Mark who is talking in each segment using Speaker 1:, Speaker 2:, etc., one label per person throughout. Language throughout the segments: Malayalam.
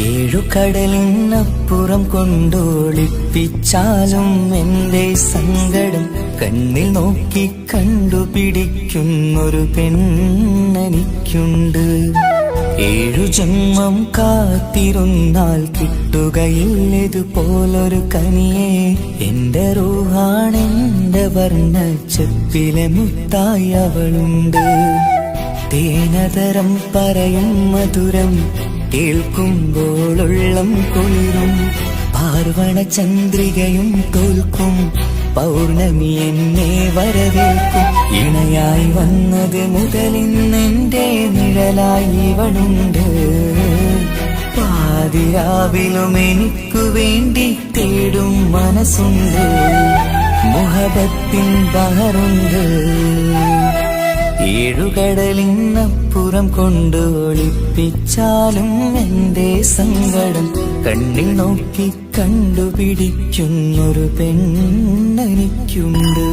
Speaker 1: ഏഴു കടലിനപ്പുറം കൊണ്ടൊളിപ്പിച്ചാലും എന്റെ സങ്കടം കണ്ണിൽ നോക്കി കണ്ടുപിടിക്കുന്നൊരു പെണ്ണെനിക്കുണ്ട്. ഏഴു ജന്മം കാത്തിരുന്നാൽ കിട്ടുകയില്ലതുപോലൊരു കനിയെ. എന്റെ റൂഹാണെന്റെ വർണ്ണച്ചെപ്പിലെ മുത്തായി അവളുണ്ട്. തേനതരം പറയും മധുരം കേൾക്കുമ്പോളുള്ളം കുളിരും. പാർവണ ചന്ദ്രികയും തോൽക്കും പൗർണമി എന്നെ വരവേൽക്കും. ഇണയായി വന്നത് മുതലിന്നെന്റെ നിഴലായി ഇവളുണ്ട്. പാതിരാവിലും എനിക്കു വേണ്ടി തേടും മനസ്സുണ്ട്. മുഹബത്തിൻ ബഹറുണ്ട്. ഏഴുകടലിനപ്പുറം കൊണ്ട് ഒളിപ്പിച്ചാലും എന്റെ സങ്കടം കണ്ണിൽ നോക്കി കണ്ടുപിടിക്കുന്നൊരു പെണ്ണെനിക്കുണ്ട്.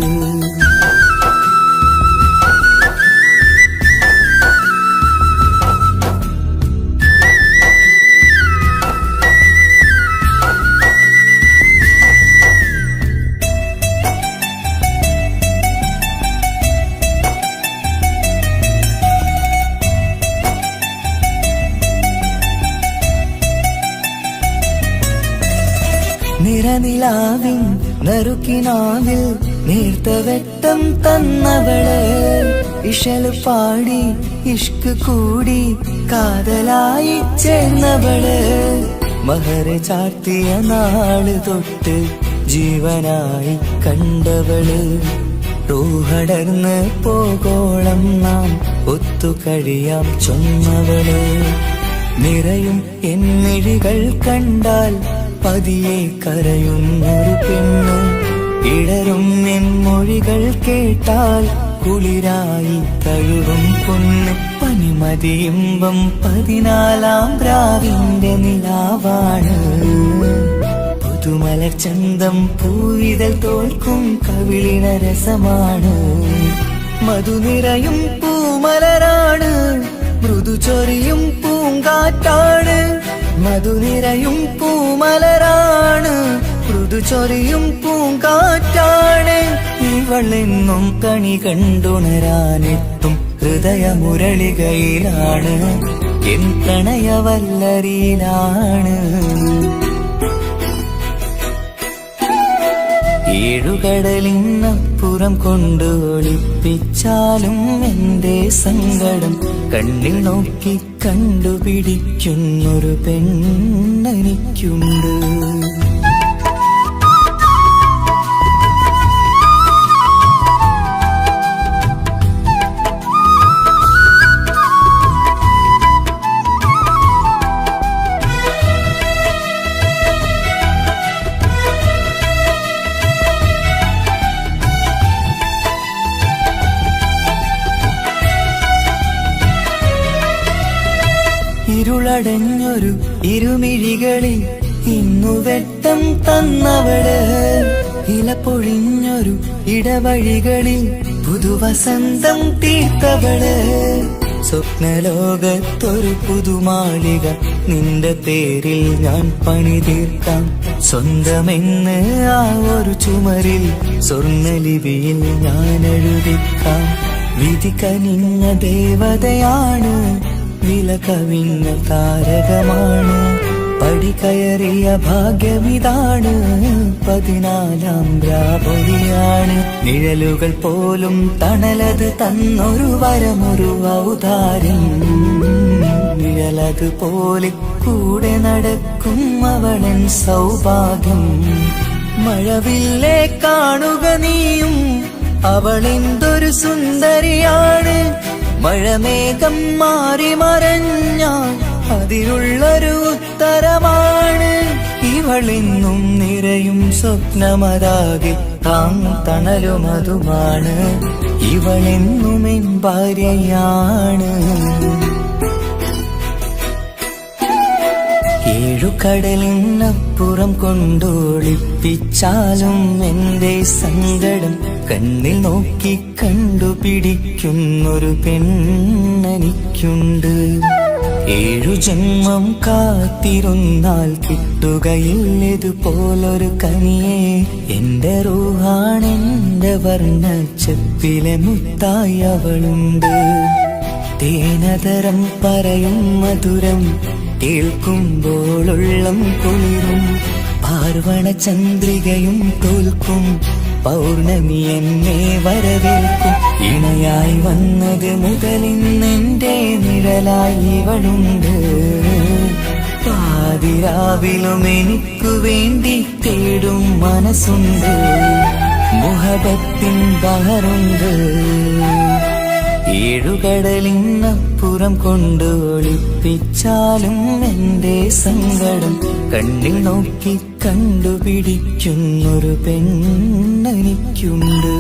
Speaker 1: നിറനിലാവിൻ നറുക്കിനാവിൽ നേർത്ത വെട്ടം തന്നവള്. ഇഷല് പാടി ഇഷ്ക് കൂടി കാതലായി ചേർന്നവള്. മഹർ ചാർത്തിയ നാള് തൊട്ട് ജീവനായി കണ്ടവള്. റൂഹടർന്ന് പോകോളം നാം ഒത്തുകഴിയാം ചൊന്നവള്. നിറയും എന്നിഴികൾ കണ്ടാൽ പതിയെ കരയുന്നൊരു പെണ്ണ്. ഇടരും എൻ മൊഴികൾ കേട്ടാൽ കുളിരായി തഴുകും പൊന്ന്. പനിമതിയിമ്പം 14-ാം രാവിന്റെ നിലാവാണ്. പുതുമലർ ചന്തം പൂവിതൽ തോൽക്കും കവിളിന രസമാണ്. മധുനിറയും പൂമലരാണ്. മൃദുചൊരിയും പൂങ്കാറ്റാണ്. മധുനിറയും പൂമലരാണ്. മൃദുചൊരിയും പൂങ്കാറ്റാണ്. ഇവളെന്നും കണി കണ്ടുണരാനെത്തും ഹൃദയമുരളികയിലാണ്. എൻ പ്രണയവല്ലരിയിലാണ്. ഏഴുകടലിനപ്പുറം കൊണ്ട് ഒളിപ്പിച്ചാലും എന്റെ സങ്കടം കണ്ണിൽ നോക്കി കണ്ടുപിടിക്കുന്നൊരു പെണ്ണെനിക്കുണ്ട്. ഇരുളടഞ്ഞൊരു ഇരുമിഴികളിൽ ഇന്നു വെട്ടം തന്നവള്. ഇലപ്പൊഴിഞ്ഞൊരു ഇടവഴികളിൽ പുതുവസന്തം തീർത്തവള്. സ്വപ്നലോകത്തൊരു പുതുമാളിക നിന്റെ പേരിൽ ഞാൻ പണി തീർക്കാം. സ്വന്തമെന്ന് ആ ഒരു ചുമരിൽ സ്വർണ്ണലിപിയിൽ ഞാൻ എഴുതിക്കാം. വിധി കനിഞ്ഞ ദേവതയാണ്. വില കവിഞ്ഞ താരകമാണ്. പടി കയറിയ ഭാഗ്യമിതാണ്. 14-ാം രാപൊലിയാണ്. നിഴലുകൾ പോലും തണലത് തന്നൊരു വരമൊരു ഔദാര്യം. നിഴലത് പോലെ കൂടെ നടക്കും അവളൻ സൗഭാഗ്യം. മഴവില്ലേ കാണുക നീയും അവളെന്തൊരു സുന്ദരിയാണ്. മഴമേഘം മാറി മറഞ്ഞാൽ അതിലുള്ളൊരു ഉത്തരമാണ്. ഇവളെന്നും നിറയും സ്വപ്നമതാകെ താങ്ങും തണലുമതുമാണ്. ഇവളെന്നും എൻ ഭാര്യയാണ്. ഏഴുകടലിനപ്പുറം കൊണ്ടൊളിപ്പിച്ചാലും എന്റെ സങ്കടം കണ്ണിൽ നോക്കി കണ്ടുപിടിക്കുന്നൊരു പെണ്ണെനിക്കുണ്ട്. ഏഴു ജന്മം കാത്തിരുന്നാൽ കിട്ടുകയില്ലതുപോലൊരു കനിയെ. എന്റെ റൂഹാണെന്റെ വർണ്ണച്ചെപ്പിലെ മുത്തായി അവളുണ്ട്. തേനതരം പറയും മധുരം കേൾക്കുമ്പോളുള്ളം കുളിരും. പാർവണ ചന്ദ്രികയും തോൽക്കും പൗർണമി എന്നെ വരവേൽക്കും. ഇണയായി വന്നത് മുതലിന്നെന്റെ നിഴലായി ഇവളുണ്ട്. പാതിരാവിലും എനിക്കു വേണ്ടി തേടും മനസ്സുണ്ട്. മുഹബത്തിൻ ബഹറുണ്ട്. ഏഴുകടലിനപ്പുറം കൊണ്ട് ഒളിപ്പിച്ചാലും എന്റെ സങ്കടം കണ്ണിൽ നോക്കി കണ്ടുപിടിക്കുന്നൊരു പെണ്ണെനിക്കുണ്ട്.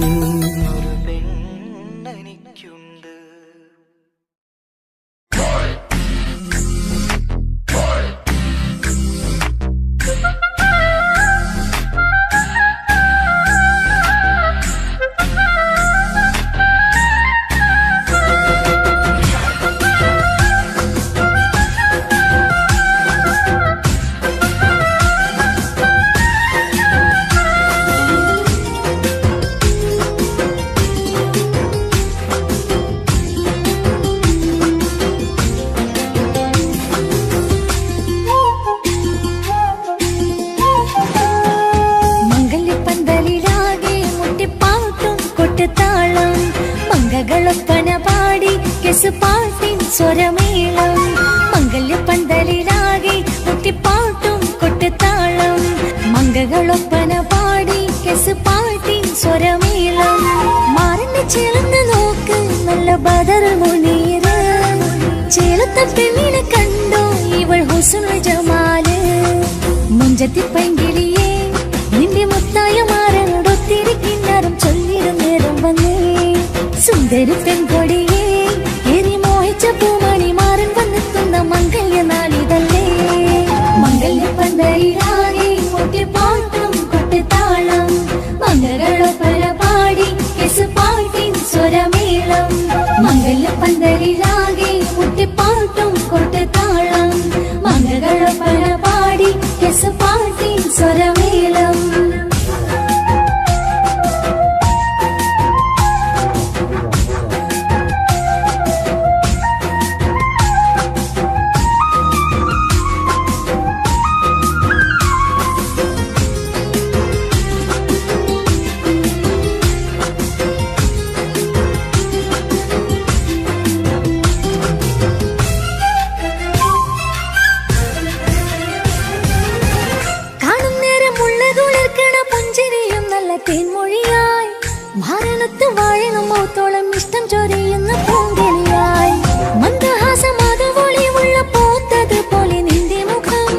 Speaker 2: മംഗളൊപ്പന പാടി കെസുപാട്ടിൻ സ്വരമേളം. മംഗല്യപ്പന്തലിലാകെ മുട്ടിപ്പാട്ടും കൊട്ടുതാളം. മംഗളൊപ്പന പാടി കെസുപാട്ടിൻ സ്വരമേളം. മാറിന് ചേർന്ന് നോക്ക് നല്ല ബദർ മുനീറ്. ചേലത്ത പെണ്ണിനെ കണ്ടോ ഇവൾ ഹുസ്നുൽ ജമാല്. മുഞ്ചത്തി പൈങ്കിളിയെ നിന്റെ മുത്തായ മാറനോടൊത്തിരി കിന്നാരം ചൊല്ലിടും നേരം വന്നേ. സുന്ദരി പെൺകൊടിയെ എരി മോഹിച്ച പൂമണി മാറൻ വന്നെത്തുന്ന മംഗല്യ നാളിതല്ലേ. മംഗല്യപ്പന്തലിലാകെ മുട്ടിപ്പാട്ടും കൊട്ടുതാളം. മംഗളൊപ്പന പാടി കെസുപാട്ടിൻ സ്വരമേളം. മംഗല്യപ്പന്തലിലാകെ മുട്ടിപ്പാട്ടും കൊട്ടുതാളം. മംഗളൊപ്പന പാടി കെസുപാട്ടിൻ സ്വരമേളം. തേൻമൊഴിയായി മരണത്ത് വാഴണം മൗത്തോളം ഇഷ്ടം ചൊരിയുന്ന പൂങ്കിളിയായി. മന്ദഹാസമാതവൊളിവുള്ള പോത്തത് പോലെ നിന്റെ മുഖം.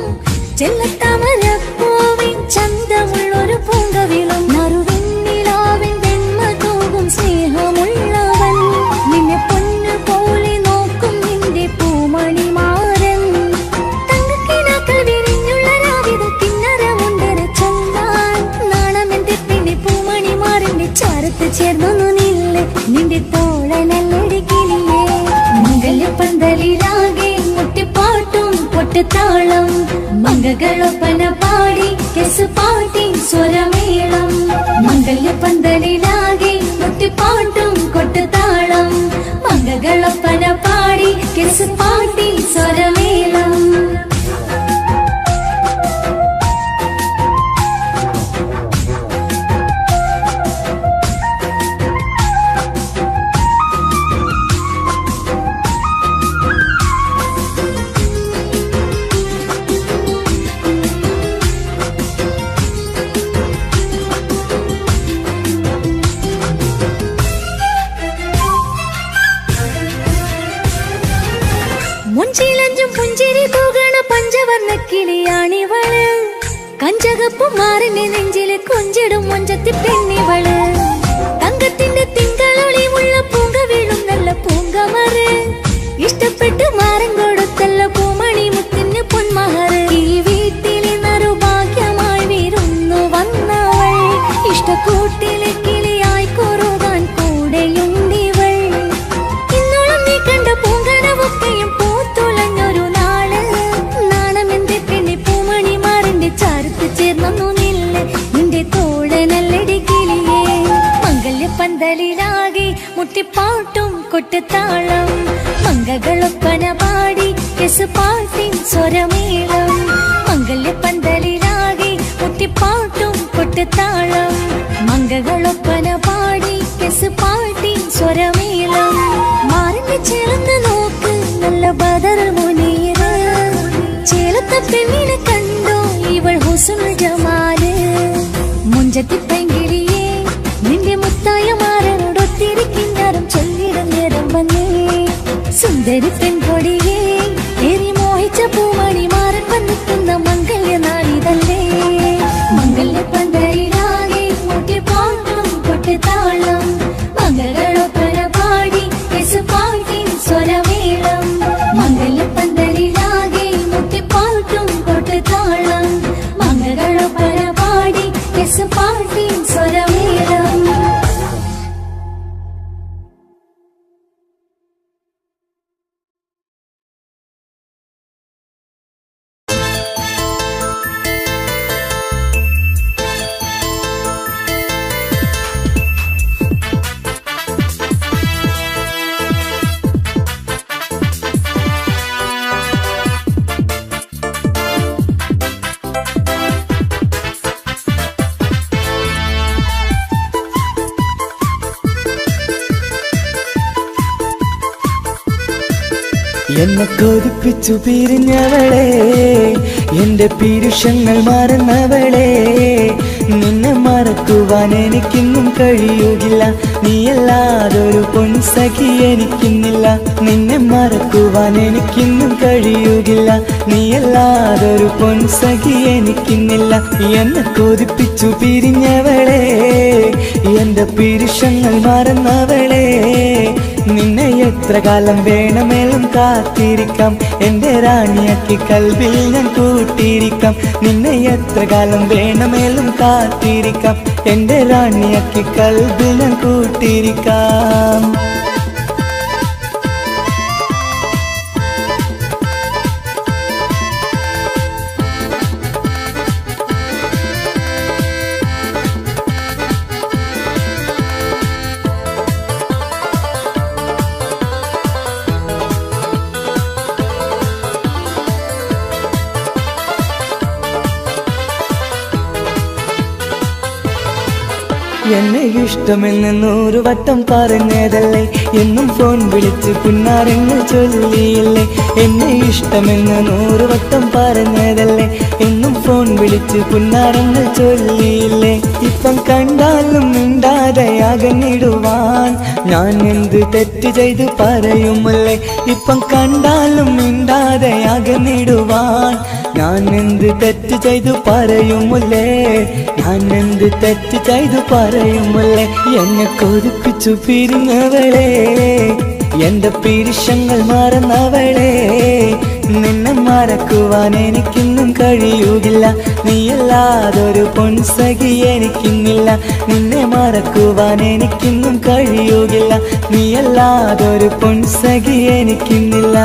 Speaker 2: ചെല്ലത്താമരപ്പൂവിൻ ചന്തമുള്ളൊരു പൂങ്കവിളും. നറുവെണ്ണിലാവിൻ വെണ്മ തൂകും സ്നേഹമുള്ളവൻ. നിന്നെ പൊന്നു പോലെ നോക്കും നിന്റെ പൂമണി മാരൻ. തങ്കക്കിനാക്കൾ വിരിഞ്ഞുള്ള രാവിലെ കിന്നരമുണ്ടരെ ചൊല്ലാൻ. നാണമെന്റെ പൂമണി മാറിന്റെ ചാരത്ത് ചേർന്നു നില്ലേ നിന്റെ തോളനല്ലടിക്കില്ലേ. മംഗല്യപ്പന്തലിലാകെ മുട്ടിപ്പാട്ടും പൊട്ടുതാളം. മംഗളൊപ്പന പാടി കെസുപാട്ടിൻ സ്വരമേളം. മംഗല്യപ്പന്തലിലാകെ മുട്ടിപ്പാട്ടും കൊട്ടുതാളം. മംഗളൊപ്പന പാടി കെസുപാട്ടിൻ സ്വരമേളം. മുഞ്ചിലഞ്ചും പുഞ്ചിരി തൂകണ പഞ്ചവർണ്ണ കിളിയാണിവള്. കഞ്ചകപ്പും മാറിന്റെ നെഞ്ചില് കൊഞ്ചിടും മൊഞ്ചത്തി പെണ്ണിവള്. തങ്കത്തിന്റെ തിങ്കളൊളിവുള്ള പൂങ്ക വീഴും നല്ല പൂങ്കമറ്. ഇഷ്ടപ്പെട്ട് മാറൻ കൊടുത്തല്ല പൂമണി മുത്തിന് പൊന്മഹറ്. ഈ വീട്ടിലെ നറുഭാഗ്യമായി വിരുന്നു വന്നവൾ. ഇഷ്ടക്കൂട്ടിലെ കിളിയായി കൊറുകാൻ കൂടെയുണ്ടിവൾ. ഇന്നോളം നീ കണ്ട പൂങ്കനവൊക്കെയും പൂത്തുളഞ്ഞൊരു കൊട്ടുതാളം മംഗകളൊപ്പന പാടി കെസ് പാട്ടി സ്വരമേളം മാറിന് ചേർന്ന് നോക്ക് നല്ല ബദർ മുനീറ് ചേലത്തെ പെണ്ണിനെ കണ്ടോ ഇവൾ ഹുസ്നുൽ ജമാല് മുഞ്ചത്തി പെങ്കിളിയെ നിന്റെ മുത്തായ മാറനോടൊത്തിരിക്കിന്നാരം ചൊല്ലിടും നേരം വന്നേ സുന്ദരി പെൺകൊടിയെ ഏറി മോഹിച്ച പൂമണി മാറൻ വന്നെത്തുന്ന മംഗല്യ നാളിതല്ലേ മംഗല്യ പന്തലിലാകെ മുട്ടിപ്പാട്ടും കൊട്ടുതാളം മംഗളൊപ്പന പാടി കെസ് പാട്ടി സ്വരമേളം മംഗല്യ പന്തലിലാകെ മുട്ടിപ്പാട്ടും കൊട്ടുതാളം മംഗളൊപ്പന പാടി കെസ് പാട്ടി സ്വരമേളം.
Speaker 1: എന്നെ കൊതിപ്പിച്ചു പിരിഞ്ഞവളെ എന്റെ പീരുഷങ്ങൾ മറന്നവളെ നിന്നെ മറക്കുവാൻ എനിക്കിന്നും കഴിയുകില്ല നീയല്ലാതൊരു പൊൻസഖി എനിക്കിന്നില്ല നിന്നെ മറക്കുവാൻ എനിക്കിന്നും കഴിയുകില്ല നീയല്ലാതൊരു പൊൻസഖി എനിക്കിന്നില്ല എന്നെ കൊതിപ്പിച്ചു പിരിഞ്ഞവളെ എന്റെ പീരുഷങ്ങൾ മറന്നവളെ നിന്നെ എത്ര കാലം വേണമെങ്കിലും കാത്തിരിക്കാം എന്റെ റാണിയാക്കി കൽവിൽ ഞാൻ കൂട്ടിയിരിക്കാം നിന്നെ എത്ര കാലം വേണമെങ്കിലും കാത്തിരിക്കാം എന്റെ റാണിയാക്കി കൽവിൽ ഞാൻ കൂട്ടിയിരിക്കാം. എന്നെ ഇഷ്ടമെന്ന് 100 വട്ടം പറഞ്ഞതല്ലേ എന്നും ഫോൺ വിളിച്ച് പുന്നാരങ്ങൾ ചൊല്ലിയില്ലേ എന്നെ ഇഷ്ടമെന്ന് 100 വട്ടം പറഞ്ഞതല്ലേ എന്നും ഫോൺ വിളിച്ച് പുന്നാരങ്ങൾ ചൊല്ലിയില്ലേ ഇപ്പം കണ്ടാലും മിണ്ടാതെ അകന്നിടുവാൻ ഞാൻ എന്ത് തെറ്റ് ചെയ്ത് പറയുമല്ലേ ഇപ്പം കണ്ടാലും മിണ്ടാതെ അകന്നിടുവാൻ ഞാൻ എന്ത് തെറ്റ് ചെയ്തു പറയുമല്ലേ ഞാൻ എന്ത് തെറ്റ് ചെയ്തു പറയുമല്ലേ എന്നെ കൊതിപ്പിച്ചു പിരിഞ്ഞവളെ എന്റെ പീരുഷങ്ങൾ മറന്നവളെ നിന്നെ മറക്കുവാൻ എനിക്കിന്നും കഴിയുകില്ല നീയല്ലാതൊരു പൊൻസഖി എനിക്കിന്നില്ല നിന്നെ മറക്കുവാൻ എനിക്കിന്നും കഴിയുകില്ല നീയല്ലാതൊരു പൊൻസഖി എനിക്കിന്നില്ല.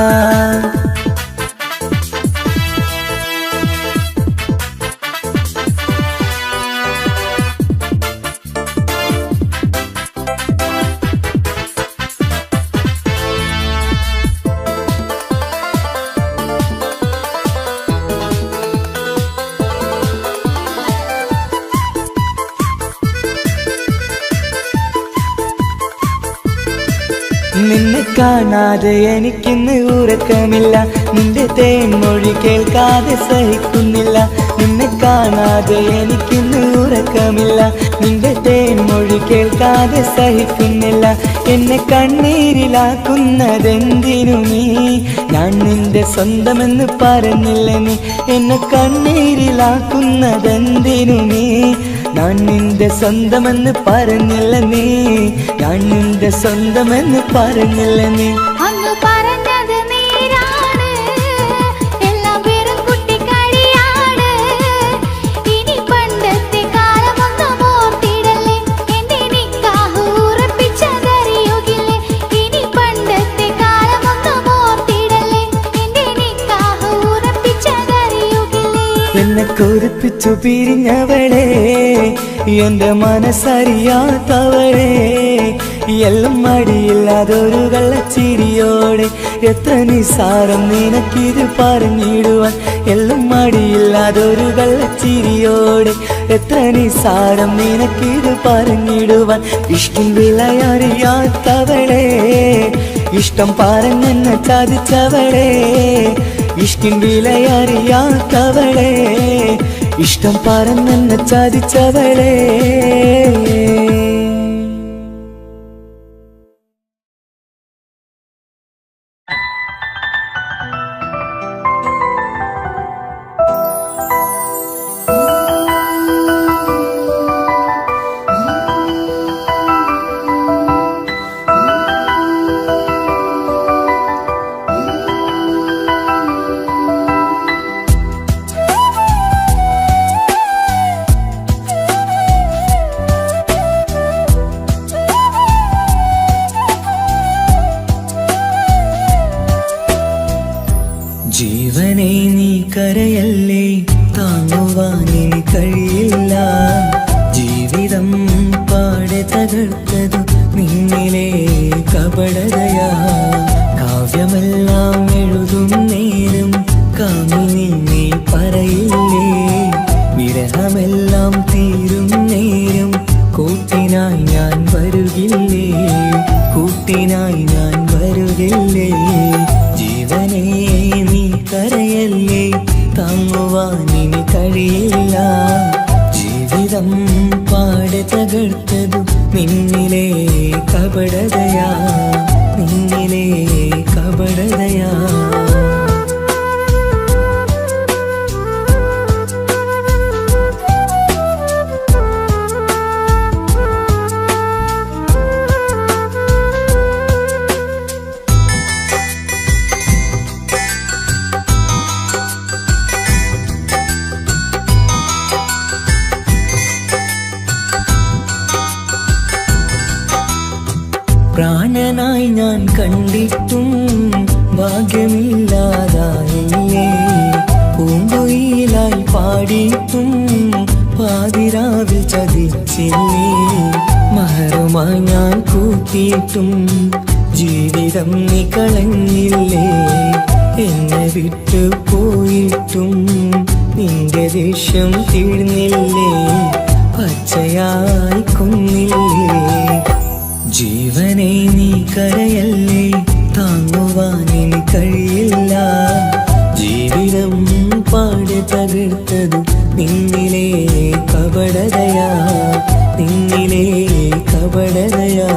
Speaker 1: നിന്നെ കാണാതെ എനിക്കിന്ന് ഉറക്കമില്ല നിന്റെ തേൻമൊഴി കേൾക്കാതെ സഹിക്കുന്നില്ല നിന്നെ കാണാതെ എനിക്കിന്ന് ഉറക്കമില്ല നിന്റെ തേൻമൊഴി കേൾക്കാതെ സഹിക്കുന്നില്ല എന്നെ കണ്ണീരിലാക്കുന്നതെന്തിനു നീ ഞാൻ നിന്റെ സ്വന്തമെന്ന് പറഞ്ഞില്ല നീ എന്നെ കണ്ണീരിലാക്കുന്നതെന്തിനു നീ ഞാൻ നിന്റെ സ്വന്തമെന്ന് പറഞ്ഞില്ല നീ ഞാൻ നിന്റെ സ്വന്തമെന്ന് പറഞ്ഞില്ല നീ
Speaker 2: അന്ന് പറഞ്ഞത് നേരാണ് എല്ലാം വെറും കുട്ടിക്കളിയാണ് ഇനി പണ്ടത്തെ കാലമൊന്നും ഓർത്തിടല്ലേ എന്റെ നിക്കാഹ് ഉറപ്പിച്ചതറിയുകില്ലേ ഇനി പണ്ടത്തെ കാലമൊന്നും ഓർത്തിടല്ലേ എന്റെ നിക്കാഹ് ഉറപ്പിച്ചതറിയുകില്ലേ
Speaker 1: എന്നെ കൊതിപ്പിച്ചു പിരിഞ്ഞവളെ എന്റെ മനസ്സറിയാത്തവളെ എല്ലാം മടിയില്ലാതൊരു കള്ളച്ചിരിയോടെ എത്ര നിസാരം നിനക്കിത് പറഞ്ഞിടുവാൻ എല്ലാം മടിയില്ലാതൊരു കള്ളച്ചിരിയോടെ എത്ര നിസാരം നിനക്കിത് പറഞ്ഞിടുവാൻ ഇഷ്ടം വിലയറിയാത്തവളെ ഇഷ്ടം പറഞ്ഞെന്നെ ചതിച്ചവളെ ഇഷ്ടം വിലയറിയാത്തവളെ ഇഷ്ടം പറഞ്ഞെന്നെ ചതിച്ചവളെ ജീവനെ നീ കരയല്ലേ താങ്ങുവാനിനി കഴിയില്ല ജീവിതം പാടെ തകർത്തതു നിന്നിലെ കപടതയാ കാവ്യമെല്ലാം എഴുതും നേരം കാമിനി നീ പറയില്ലേ വിരഹമെല്ലാം തീരും നേരം കൂട്ടിനായി ഞാൻ വരുകില്ലേ കൂട്ടിനായി ഞാൻ വരുകില്ലേ ജീവനേ നീ കരയല്ലേ താങ്ങുവാനിനി കഴിയില്ല ജീവിതം പാടെ തകർത്തതു നിന്നിലെ കപടതയാ നിന്നിലെ കപടതയാ പ്രാണനായി ഞാൻ കണ്ടിട്ടും ഭാഗ്യമില്ലാതായില്ലേ പൂങ്കുയിലായി പാടിയിട്ടും പാതിരാവിൽ ചതിച്ചില്ലേ മഹറുമായി ഞാൻ കൂട്ടിയിട്ടും ജീവിതം നീ കളഞ്ഞില്ലേ എന്നെ വിട്ടു പോയിട്ടും നിന്റെ ദേഷ്യം തീർന്നില്ലേ പച്ചയായി കൊന്നില്ലേ ജീവനെ നീ കരയല്ലേ താങ്ങുവാനിനി കഴിയില്ല ജീവിതം പാടെ തകർത്തതു നിന്നിലെ കപടതയാ നിന്നിലെ കപടതയാ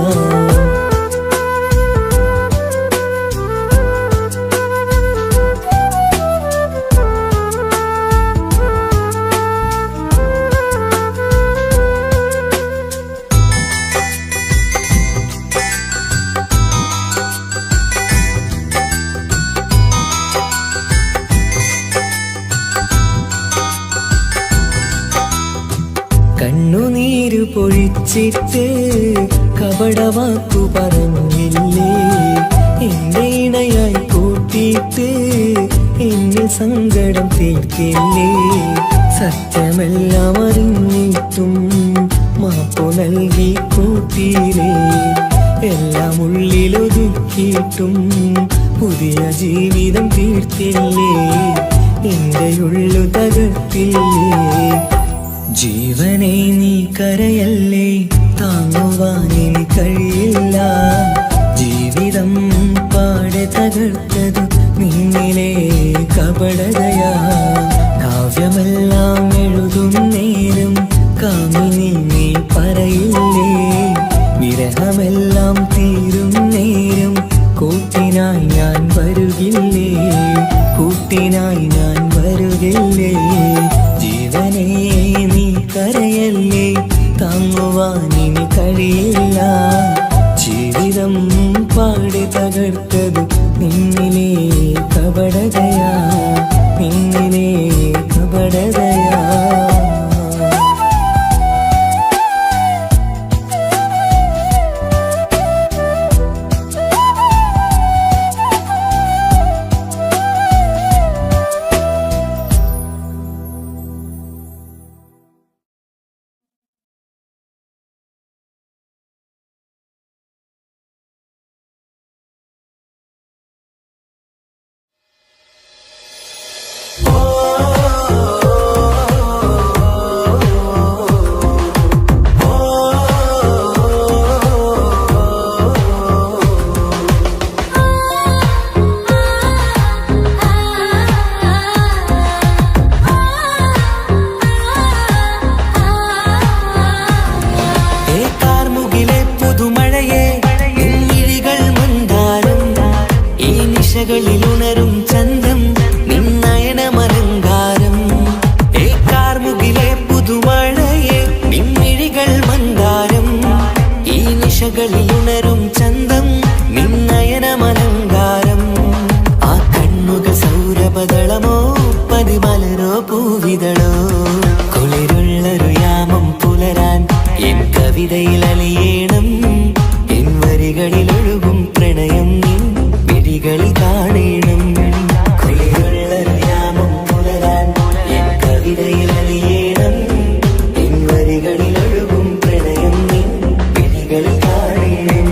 Speaker 1: കണ്ണുനീര് പൊഴിച്ചിട്ട് കപടവാക്കു പറഞ്ഞില്ലേ എന്റെ ഇണയായി കൂട്ടിയിട്ട് എന്നിൽ സങ്കടം തീർക്കില്ലേ സത്യമെല്ലാം അറിഞ്ഞിട്ടും മാപ്പു നൽകി കൂട്ടിയില്ലേ എല്ലാം ഉള്ളിലൊതുക്കിയിട്ടും പുതിയ ജീവിതം തീർത്തില്ലേ എന്റെ ഉള്ളു തകർത്തില്ലേ ജീവനെ നീ കരയല്ലേ താങ്ങുവാനിനി കഴിയില്ല ജീവിതം പാടെ തകർത്തതു നിന്നിലെ കപടതയാ കാവ്യമെല്ലാം എഴുതും നേരം കാമിനി നീ പറയില്ലേ വിരഹമെല്ലാം തീരും നേരം കൂട്ടിനായി ഞാൻ വരുകില്ലേ കൂട്ടിനായി ഞാൻ വരുകില്ലേ ജീവനേ നീ കരയല്ലേ താങ്ങുവാനിനി കഴിയില്ല ജീവിതം പാടെ തകർത്തതു നിന്നിലെ കപടതയാ നിന്നിലെ കപടതയാ പൂവിതളോ കുളിരുള്ളൊരു യാമം പുലരാൻ എൻ കവിതയിൽ അലിയേണം എൻ വരികളിൽ ഒഴുകും പ്രണയം നിൻ വിഴികളിൽ കാണണം കുളിരുള്ളൊരു യാമം പുലരാൻ എൻ കവിതയിൽ അലിയേണം എൻ വരികളിൽ ഒഴുകും പ്രണയം നിൻ വിഴികളിൽ കാണണം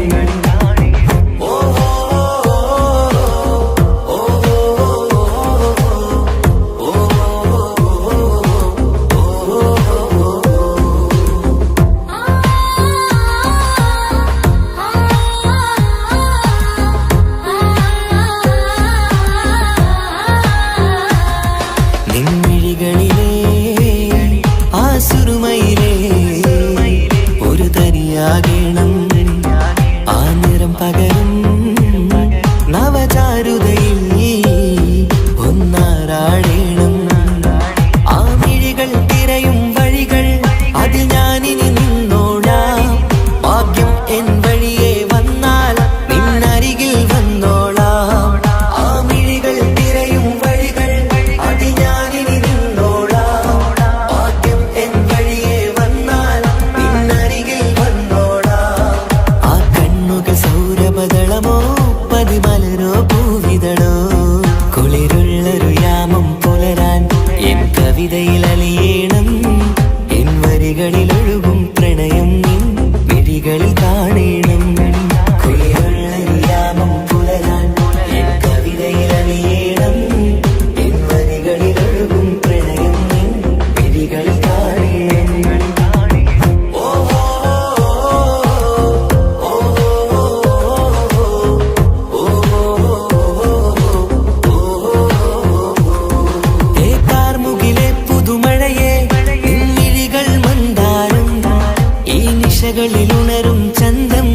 Speaker 1: ുണരും ചന്തം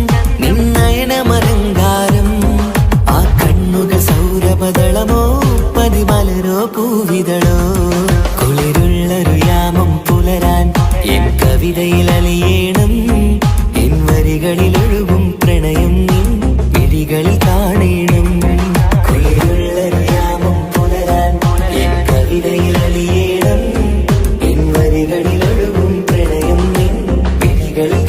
Speaker 1: നിന്നയനമലങ്കാരം ആ കണ്ണുകൾ സൗരഭദളമോ പതിമലരോ പൂവിതളോ കുളിരുള്ളൊരു യാമം പുലരാൻ എൻ കവിതയിൽ അലിയേണം എൻ വരികളിൽ ഒഴുകും പ്രണയം നിൻ വിഴികളിൽ കാണണം കുളിരുള്ളൊരു യാമം പുലരാൻ എൻ കവിതയിൽ അലിയേണം എൻ വരികളിൽ ഒഴുകും പ്രണയം നിൻ വിഴികളിൽ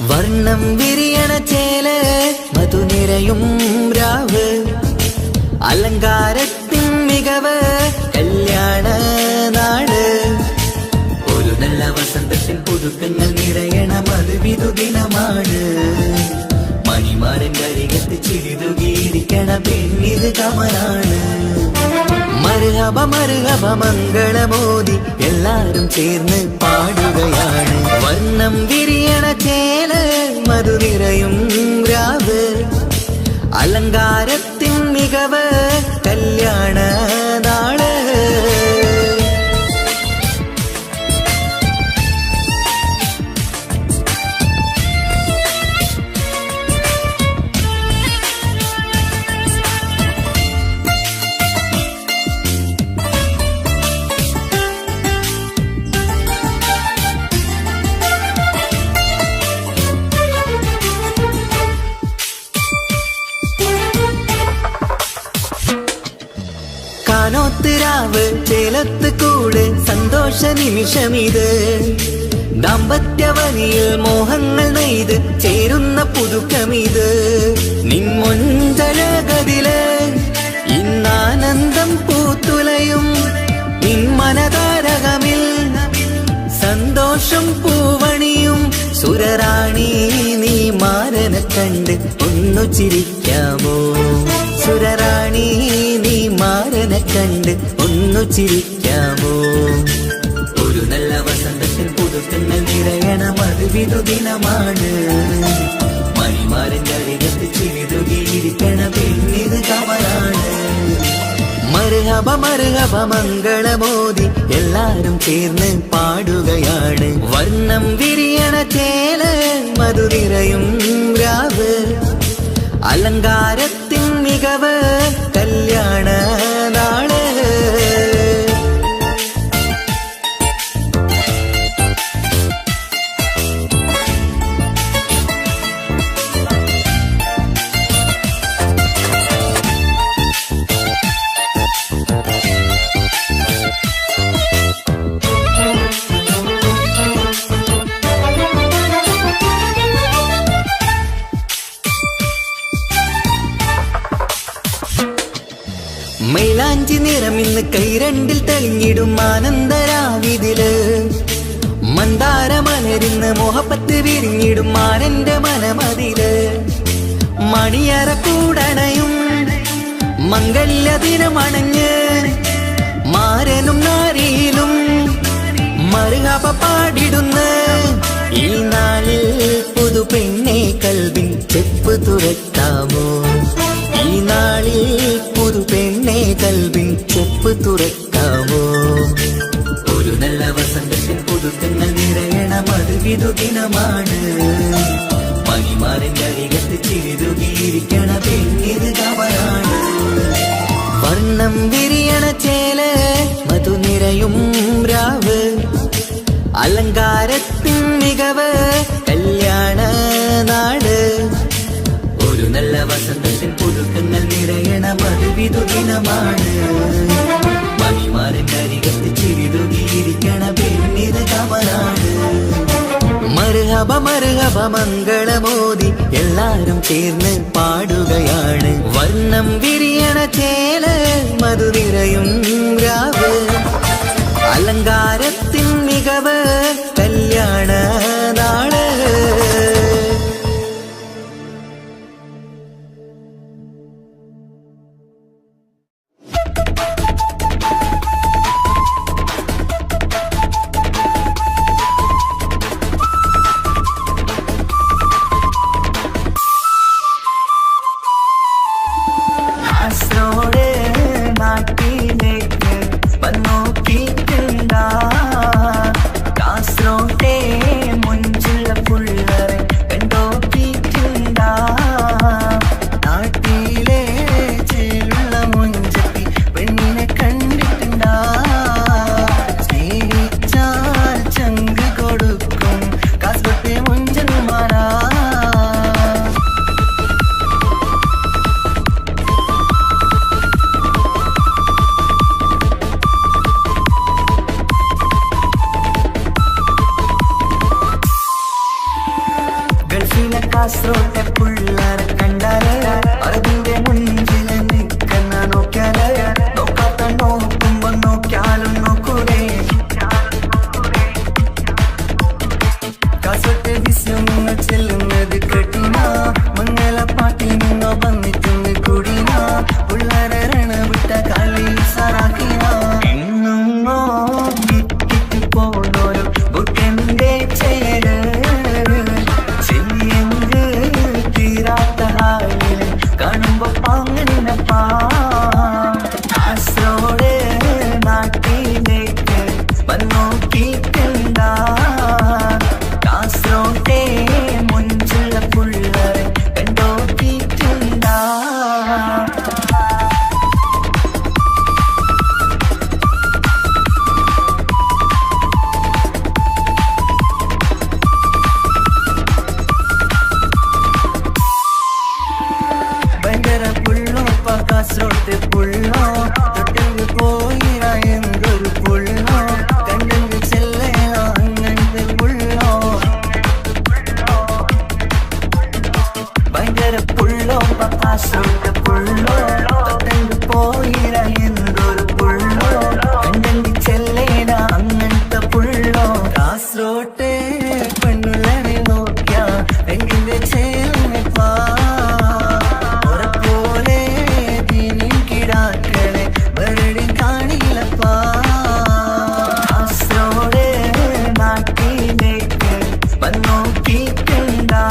Speaker 1: വർണ്ണം വിരിയണ ചേല് മധുനിരയും രാവ് അലങ്കാരത്തിൻ മികവ് കല്യാണ നാട് ഒരു നല്ല വസന്തത്തിൽ പുതുക്കങ്ങൾ നിറയണ മധുവിധു ദിനമാണ് മണിമാരൻ കരികത്ത് ചിരിതുകീരിക്കണ പെണ്ണിത് കമലാണ് മർഹബ മർഹബ മംഗളമോദി എല്ലാരും ചേർന്ന് പാടുകയാണ് വർണ്ണം വിരിയണ ചേല് മധുനിരയും രാവ് അലങ്കാരത്തിൻ മികവ് കല്യാണ നാള് പൂത്തുരാവ് ചേലത്ത് കൂട് സന്തോഷ നിമിഷമിത് ദാമ്പത്യവനിയിൽ മോഹങ്ങൾ നെയ്ത് ചേരുന്ന പുതുക്കമിത് നിൻമൊഞ്ചഴകതില് ഇന്നാനന്ദം പൂത്തുലയും നിൻ മനതാരകമിൽ സന്തോഷം പൂവണിയും സുരറാണി നീ മാരനെ കണ്ട് ഒന്നു ചിരിക്കാമോ സുരറാണി നീ മാരനെ കണ്ട് ഒന്നു ചിരിക്കാമോ ഒരു നല്ല വസന്തത്തിൽ പുതുക്കങ്ങൾ നിറയണം അത് വിധുദിനമാണ് മണിമാരൻ്റെ അരികത്ത് ചിരിതുകിയിരിക്കണ പെണ്ണിത് കമലാണ് മർഹബ മർഹബ മംഗളമോദി എല്ലാരും ചേർന്ന് പാടുകയാണ് വർണ്ണം വിരിയണ ചേല മധുനിറയും രാവ് അലങ്കാരത്തിൻ മികവ് കല്യാണ നാള് മൈലാഞ്ചി നിറമിന്ന് കൈരണ്ടിൽ തെളിഞ്ഞിടും ആനന്ദരാവിതില് മന്ദാരമലരിന്ന് മോഹപ്പത്ത് വിരിഞ്ഞിടും മാനന്റെ മനമതില് മണിയറ കൂടണയും മംഗല്യ ദിനമണഞ്ഞ് മാരനും നാരിയിലും മറുകപ പാടിടുന്ന ഈ നാളിൽ പുതു പെണ്ണെ കൽവിൻ ചെപ്പ് തുറക്കാമോ ഈ നാളിൽ പുതു പെണ്ണെ കൽവിൻ ചെപ്പ് തുറക്കാമോ ഒരു നല്ല വസന്തത്തിൽ പുതുക്കങ്ങൾ നിറയണം അത് വിധുദിനമാണ് മണിമാരൻ്റെ അരികത്ത് ചിരിതുകിയിരിക്കണ പെണ്ണിത് കമലാണ് വർണ്ണം വിരിയണ ചേല മധു നിറയും രാവ് അലങ്കാരത്തിൻ മികവ് കല്യാണ നാട് ഒരു നല്ല വസന്തത്തിൽ പുതുക്കങ്ങൾ നിറയണം അത് വിധുദിനമാണ് മണിമാരൻ്റെ അരികത്ത് ചിരിതുകിയിരിക്കണ പെണ്ണിത് കമലാണ് മർഹബ മർഹബ മംഗളമോദി എല്ലാരും ചേർന്ന് പാടുകയാണ് വർണ്ണം വിരിയണ ചേല മധുനിറയും രാവ് അലങ്കാരത്തിൻ മികവ് കല്യാണ നാള്
Speaker 3: കാസർഗോട്ടെ പുള്ളാരെ കണ്ടാല് അതിന്റെ മുഞ്ചിൽ നിൽക്കുന്ന നോക്കിയാല് നോക്കാത്ത നോക്കുമ്പോ നോക്കിയാലും നോക്കൂലേ കാസർഗോട്ടെ വിസ്യം നിങ്ങൾ ചെല്ലുന്നത് കേട്ടിന മംഗള പാട്ടിൽ നിന്നോ വന്നിട്ടുണ്ട് കൂടിന പുള്ളാരെ രണ വിട്ട കളി സാറാക്കിന എങ്ങോ കിട്ടിട്ട് പോണോരോ ബുക്കന്റെ ചേര് കാണുമ്പോ പാങ്ങനപ്പാ കാസർഗോഡ് നാട്ടിലേക്ക് വന്നോക്കിട്ടുണ്ട കാസർഗോട്ടെ മുഞ്ചുള്ള പുള്ളരെ കണ്ടോക്കിട്ടുണ്ട ഭയങ്കര പുള്ളോ കാസർഗോട്ടെ പുള്ളോ തൊട്ടങ്ങ് പോയിരാ എന്തൊരു പുള്ളോ കണ്ടെങ്കിൽ ചെല്ലയാ അങ്ങനത്തെ പുള്ളോ ഭയങ്കര പുള്ളോ പത്താശോന്റെ പുള്ളോ കണ്ടെങ്കിൽ പോയിരാ എന്തൊരു പുള്ളോ കണ്ടെങ്കിൽ ചെല്ലേടാ അങ്ങനത്തെ പുള്ളോ കാസറോട്ടെ പെണ്ണുള്ളവരെ നോക്കിയാ എങ്കിന്റെ ചേർന്നിപ്പാ പോലെ ദീനിൻ കിടാക്കളെ വെറുതെ കാണില്ലപ്പാ കാസറോട് നാട്ടിലേക്ക് വന്നോക്കിട്ടുണ്ടാ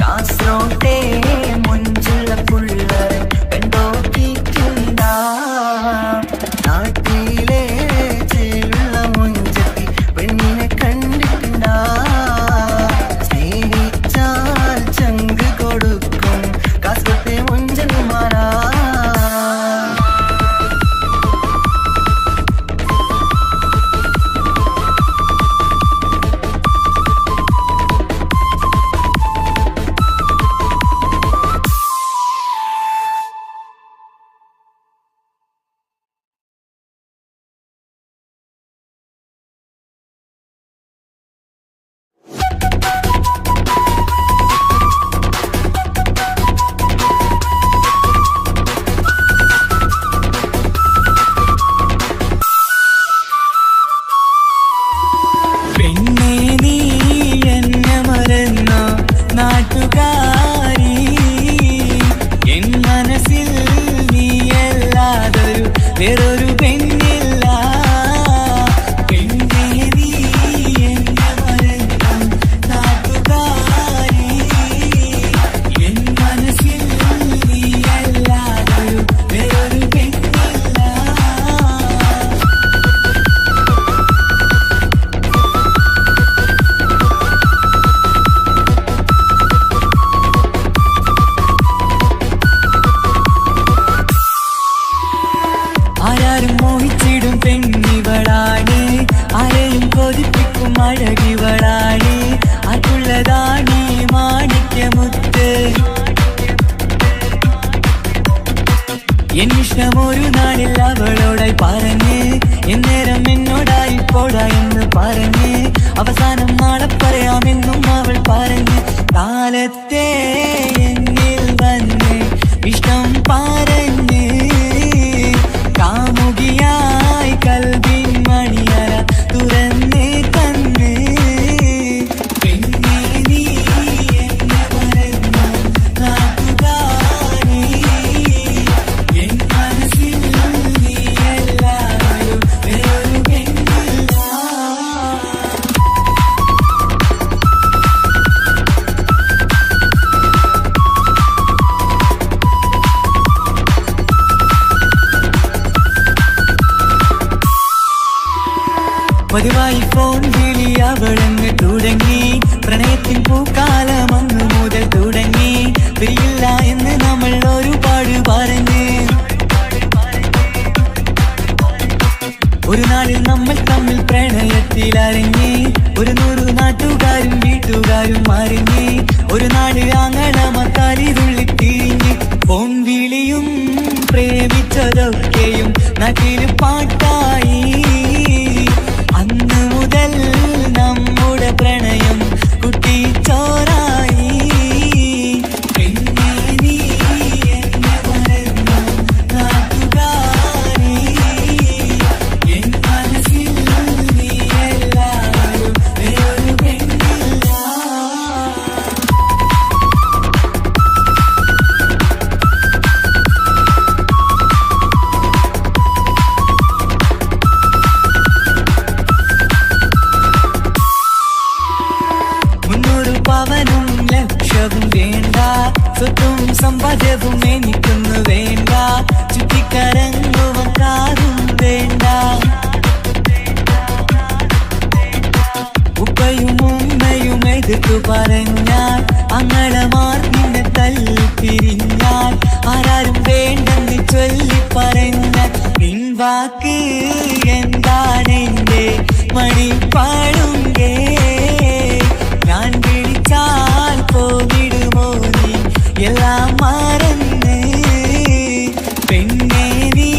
Speaker 3: കാസറോട്ടെ മുഞ്ചുള്ള പുള്ളരെ കണ്ടോക്കിട്ടുണ്ടാ നാട്ടിലെ ചേലുള്ള മുഞ്ചത്തി പെണ്ണിനെ കണ്ടിട്ടുണ്ടാ സ്നേഹിച്ചാൽ ചങ്ക് കൊടുക്കും കാസറോട്ടെ മുഞ്ചന്മാരാ
Speaker 1: പെണ്ണേ നീ എന്നെ മറന്ന നാട്ടുകാരി എൻ മനസ്സിൽ നീയല്ലാതൊരു വേറൊരു പെണ്ണില്ല പെണ്ണേ നീ എന്നെ മറന്ന നാട്ടുകാരി എൻ മനസ്സിൽ നീയല്ലാതൊരു വേറൊരു പെണ്ണില്ല ആരാരും മോഹിച്ചിടും പെണ്ണിവളാണ് ആരെയും കൊതിപ്പിക്കും അഴകിവളാണ് ആർക്കുള്ളതാണ് മാണിക്യമുത്ത് എന്നിഷ്ടം ഒരു നാളിൽ അവളോടായി പറഞ്ഞ് എന്നേരം എന്നോടായി പോടാ എന്ന് പറഞ്ഞ് അവസാനം നാളെ പറയാമെന്നും അവൾ പറഞ്ഞ് കാലത്തെ എന്നിൽ വന്ന് ഇഷ്ടം പറഞ്ഞ് കാമുകിയായി കൽവിൻ മണിയറ തുറന്ന് തന്ന് പെണ്ണേ നീ എന്നെ മറന്ന നാട്ടുകാരി എൻ മനസ്സിൽ നീയല്ലാതൊരു വേറൊരു പെണ്ണില്ല പതിവായി ഫോൺ വിളി അവളങ്ങ് തുടങ്ങി പ്രണയത്തിൻ പൂക്കാലം അന്ന് മുതൽ തുടങ്ങി പിരിയില്ല എന്ന് നമ്മൾ ഒരുപാട് പറഞ്ഞ് ഒരു നാളിൽ നമ്മൾ തമ്മിൽ പ്രണയത്തിലറിഞ്ഞ് 100 നാട്ടുകാരും വീട്ടുകാരും അറിഞ്ഞ് ഒരു നാട് ആങ്ങളമക്കാലിതുള്ളി തിരിഞ്ഞ് ഫോൺ വിളിയും പ്രേമിച്ചതൊക്കെയും നാട്ടിൽ പാട്ടായി അന്ന് മുതൽ നമ്മുടെ പ്രണയം കുട്ടിച്ചോറായി പെണ്ണേ നീ എന്നെ മറന്ന നാട്ടുകാരി എൻ മനസ്സിൽ നീയല്ലാതൊരു വേറൊരു പെണ്ണില്ല പവനും ലക്ഷവും വേണ്ട സ്വത്തും സമ്പാദ്യവും എനിക്കൊന്നു വേണ്ട ചുറ്റിക്കറങ്ങുവാൻ കാറും വേണ്ട ഉപ്പയും ഉമ്മയും എതിർത്തു പറഞ്ഞാൽ അങ്ങളമാർ നിന്നെ തല്ലി പിരിഞ്ഞാൽ ആരാരും വേണ്ടെന്ന് ചൊല്ലി പറഞ്ഞാൽ പിൻവാക്ക് എന്താണെന്റെ മണിപ്പാടുങ്കേ ഞാൻ വിളിച്ചാൽ പോകിടുമോ നീ എല്ലാം മറന്ന് പെണ്ണേ നീ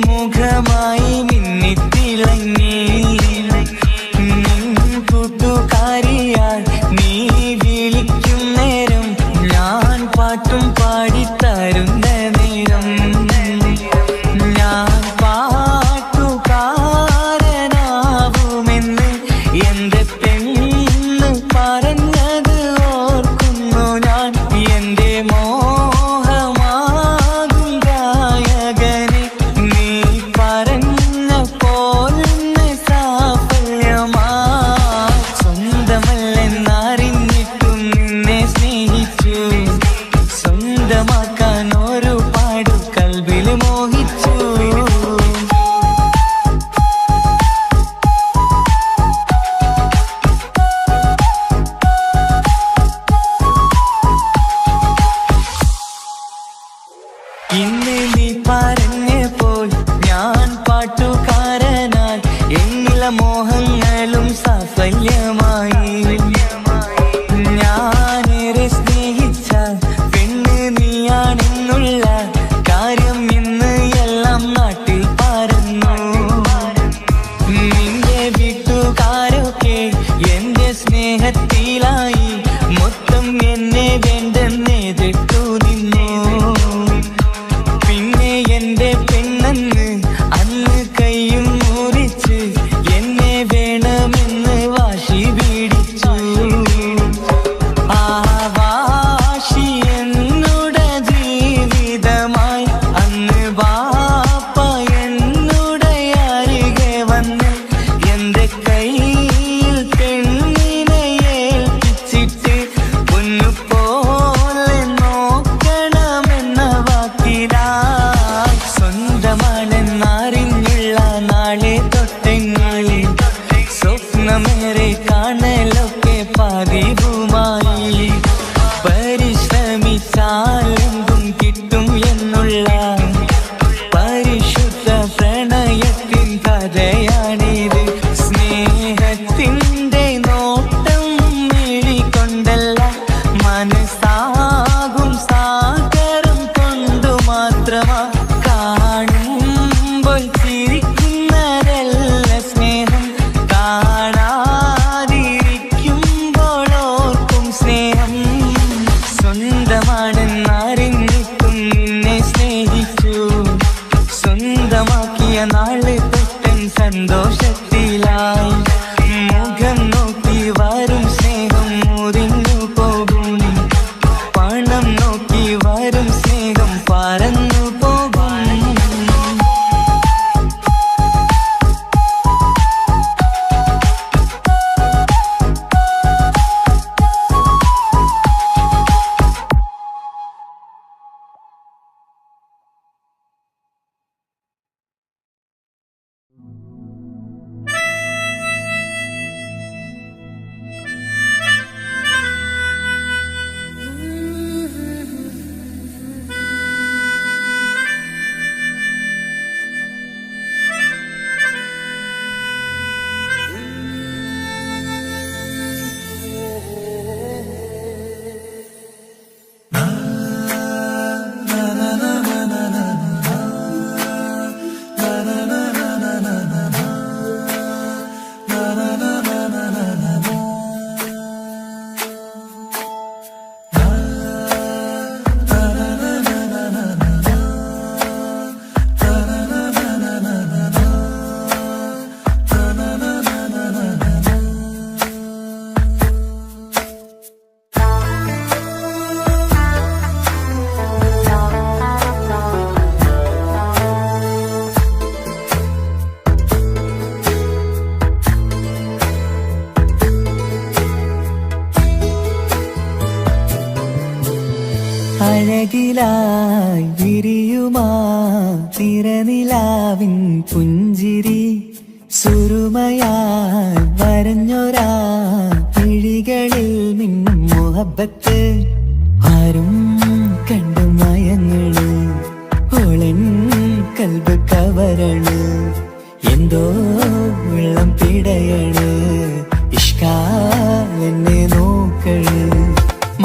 Speaker 1: മുഖമായി മിന്നിത്തിളങ്ങി കൂട്ടുകാരിയാൽ നീ വിളിക്കും നേരം ഞാൻ പാട്ടും പാടിത്തരുന്ന നേരം ഞാൻ പാട്ടുകാരനാവുമെന്ന് എന്റെ പെണ്ണ് പറഞ്ഞത് ഓർക്കുന്നു ഞാൻ. എന്റെ മോഹമാകും ഗായകനെ നീ പറഞ്ഞ പോലൊന്ന് സാഫല്യമാ. സ്വന്തമല്ലെന്നറിഞ്ഞിട്ടും നിന്നെ സ്നേഹിച്ചു, സ്വന്തമാക്കാൻ ഒരുപാട് കൽബിൽ മോഹിച്ചു. ഇന്ന് നീ പറഞ്ഞപ്പോൾ ഞാൻ പാട്ടുകാരനായി, എന്നിലെ മോഹങ്ങളും സാഫല്യമായി. ഞാനേറെ സ്നേഹിച്ച പെണ്ണ് നീയാണെന്നുള്ള കാര്യം ഇന്ന് എല്ലാം നാട്ടിൽ പറഞ്ഞു. നിന്റെ വീട്ടുകാരൊക്കെ എന്റെ സ്നേഹത്തിലായി, മൊത്തം എന്നെ വേണ്ടെന്നെതിർത്തു നിന്നു. പിന്നെ എന്റെ പെണ്ണെന്ന് അന്ന് കൈയും മുറിച്ച് എന്നെ വേണമെന്ന് വാശി പിടിച്ചു. ആ വാശി എന്നുടെ ജീവിതമായി. അന്ന് ബാപ്പ എന്നുടെ അരികെ വന്ന് എന്റെ കയ്യിൽ പെണ്ണിനെ ഏൽപ്പിച്ചിട്ട് പൊന്നുപോലെ നോക്കണമെന്ന വാക്കിലായി. സ്വന്തമാണെന്നറിഞ്ഞുള്ള നാളെ തൊട്ടെങ്ങളിൽ സ്വപ്നമേറെ കാണലൊക്കെ പതിവുമായി. പരിശ്രമിച്ചാലെന്തും കിട്ടും എന്നുള്ള പരിശുദ്ധ പ്രണയത്തിൻ കഥയാണിത്. സ്നേഹത്തിൻ്റെ നോട്ടം മിഴികൊണ്ടല്ല, മനസ്സാകും സാഗരം കൊണ്ടു മാത്രമാ. കാണുമ്പോൾ ചിരിക്കുന്നതല്ല സ്നേഹം, കാണാതിരിക്കുമ്പോൾ ഓർക്കും സ്നേഹം. സ്വന്തമാണെന്നറിഞ്ഞിട്ടും നിന്നെ സ്നേഹിച്ചു, സ്വന്തമാക്കിയ നാള് തൊട്ടൻ സന്തോഷത്തിലായി. മുഖം നോക്കി വരും സ്നേഹം മുറിഞ്ഞു പോകും, പണം നോക്കി വരും സ്നേഹം പറന്നു പോകും. അഴകിലായി വിരിയുമാ തിരനിലാവിൻ പുഞ്ചിരി, സുരുമയായി വരഞ്ഞൊരാ കിഴികളിൽ മിന്നും മുഹബത്ത്. ആരും കണ്ടു മയങ്ങള് ഓളൻ കൽബ് കവരണ്, എന്തോ വെള്ളം പിടയണ്, ഇഷ്കാലെന്നെ നോക്കള്.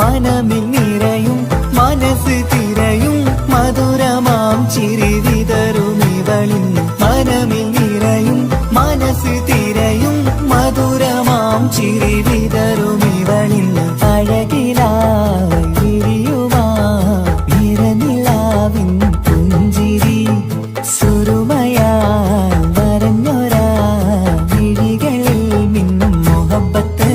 Speaker 1: മനമിൽ നിറയും മനസ്സ് തിരയും മധുരമാം ചിരി വിതറും ഇവൾ ഇവളിന്ന് മനമിൽ നിറയും മനസ്സ് തിരയും മധുരമാം ചിരി വിതറും ഇവളിന്ന് അഴകിലായി വിരിയുമാ നിറനിലാവിൻ പുഞ്ചിരി സുറുമയാൽ വരഞ്ഞൊരാ വിഴികളിൽ മിന്നും മുഹബത്ത്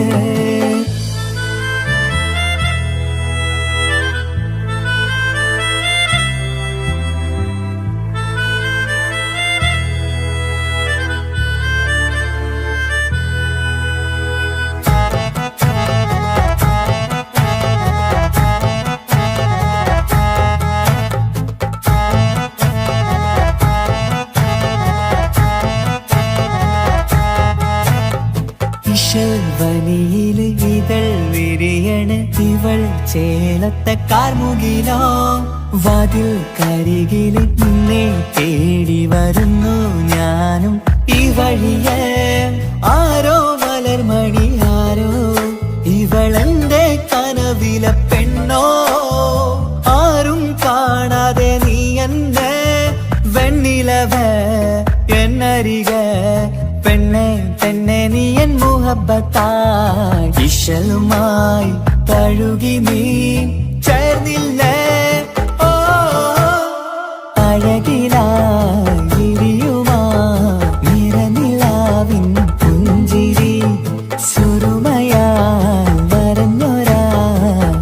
Speaker 1: വനിയില് ഇതൾ വിരിയണ് ഇവൾ ചേലത്തെ കാർമുകിലോ വാതിൽ കരികില് നിന്നെ തേടി വരുന്നു ഞാനും ഈ വഴിയെ ആരോ മലർമണി ആരോ ഇവളെന്റെ കനവിലെ പെണ്ണോ ആരും കാണാതെ നീ എന്നെ വെണ്ണിലവ എന്നരിക പെണ്ണെ പെണ്ണെ നീ എൻ മുഹബത്തായി ഇശലുമായി തഴുകി നീ ചേർന്നില്ലേ ഓ അഴകിലായി വിരിയുമാ നിറനിലാവിൻ പുഞ്ചിരി സുറുമയാൽ വരഞ്ഞൊരാ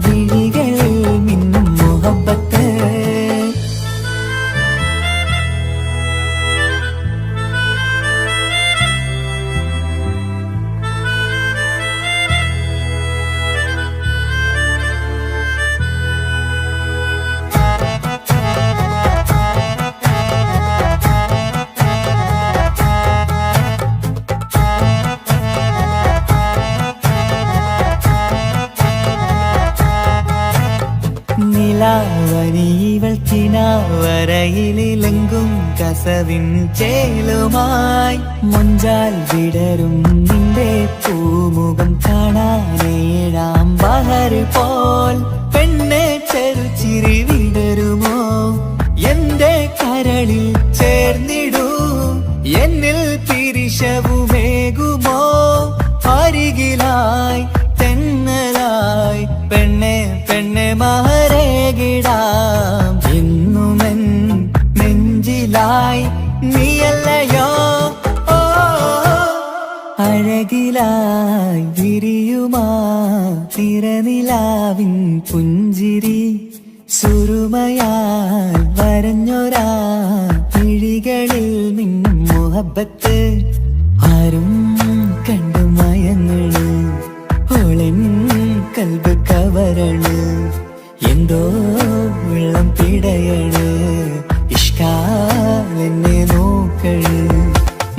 Speaker 1: വിഴികളിൽ മിന്നും മുഹബത്ത് നിലാവനിവൾ കിനാവരയിലെങ്കും കസവിൻ ചേലുമായി മുഞ്ചാൽ വിടരും നിന്റെ പൂമുഖം കാണാനേഴാം ബഹർ പോൽ പെണ്ണെ ചെറുചിരി വിടരുമോ എന്റെ കരളിൽ ചേർന്നിടൂ എന്നിൽ പിരിശവുമേകുമോ അരികിലായി തെന്നലായി പെണ്ണെ പെണ്ണെ മഹരേകിടാം എന്നുമെൻ നെഞ്ചിലായി നീയല്ലയോ ഓ അഴകിലായി വിരിയുമാ തിരനിലാവിൻ പുഞ്ചിരി സുറുമയാൽ വരഞ്ഞൊരാ വിഴികളിൽ മിന്നും മുഹബത്ത് ആരും കണ്ടു മയങ്ങള് ഓളൻ കൽബ് കവരണ് എന്തോ വെള്ളം പിടയണ് ഇഷ്കാലെന്നെ നോക്കള്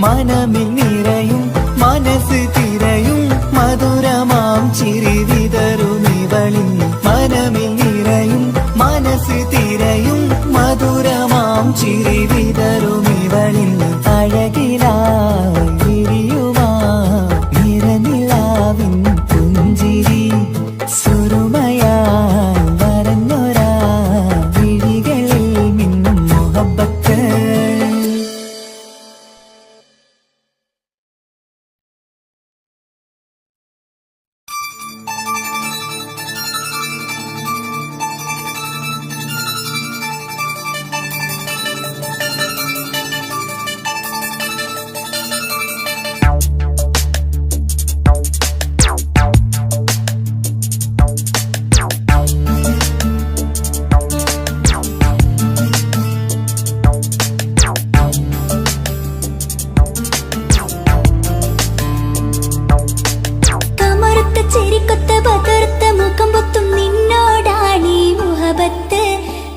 Speaker 1: മനമിൽ നിറയും മനസ്സ് തിരയും മധുരമാം ചിരി വിതറും ഇവളിന്ന് മനമിൽ നിറയും മനസ്സ് തിരയും മധുരമാം ചിരി വിതറും ഇവളിന്ന് അഴകിലായി വിരിയുമാ നിറനിലാവിൻ പുഞ്ചിരി സുറുമയാൽ വരഞ്ഞൊരാ വിഴികളിൽ മിന്നും മുഹബത്ത്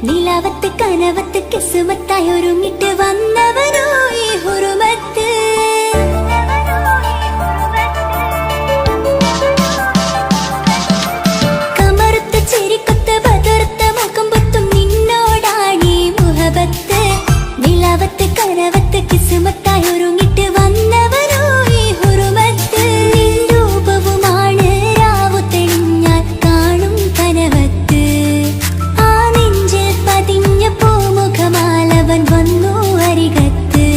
Speaker 2: നിലാവത്ത് കനവത്ത് കിസുമത്തായി ഒരുങ്ങിട്ട് വന്നവനോ ഈ ഹുറുമത്ത് കമറുത്ത ചിരിക്കൊത്ത് ബദർത്ത മുഖം പൊത്തും നിന്നോടാണീ മുഹബത്ത് നിലാവത്ത് കനവത്ത് കിസുമത്തായി ഒരുങ്ങിട്ട് വന്നവനോ ഈ ഹുറുമത്ത് രൂപവുമാണ് രാവു തെളിഞ്ഞാൽ കാണും കനവത്ത് ആ നെഞ്ചിൽ പതിഞ്ഞ പൂമുഖമാലവൻ വന്നു അരികത്ത്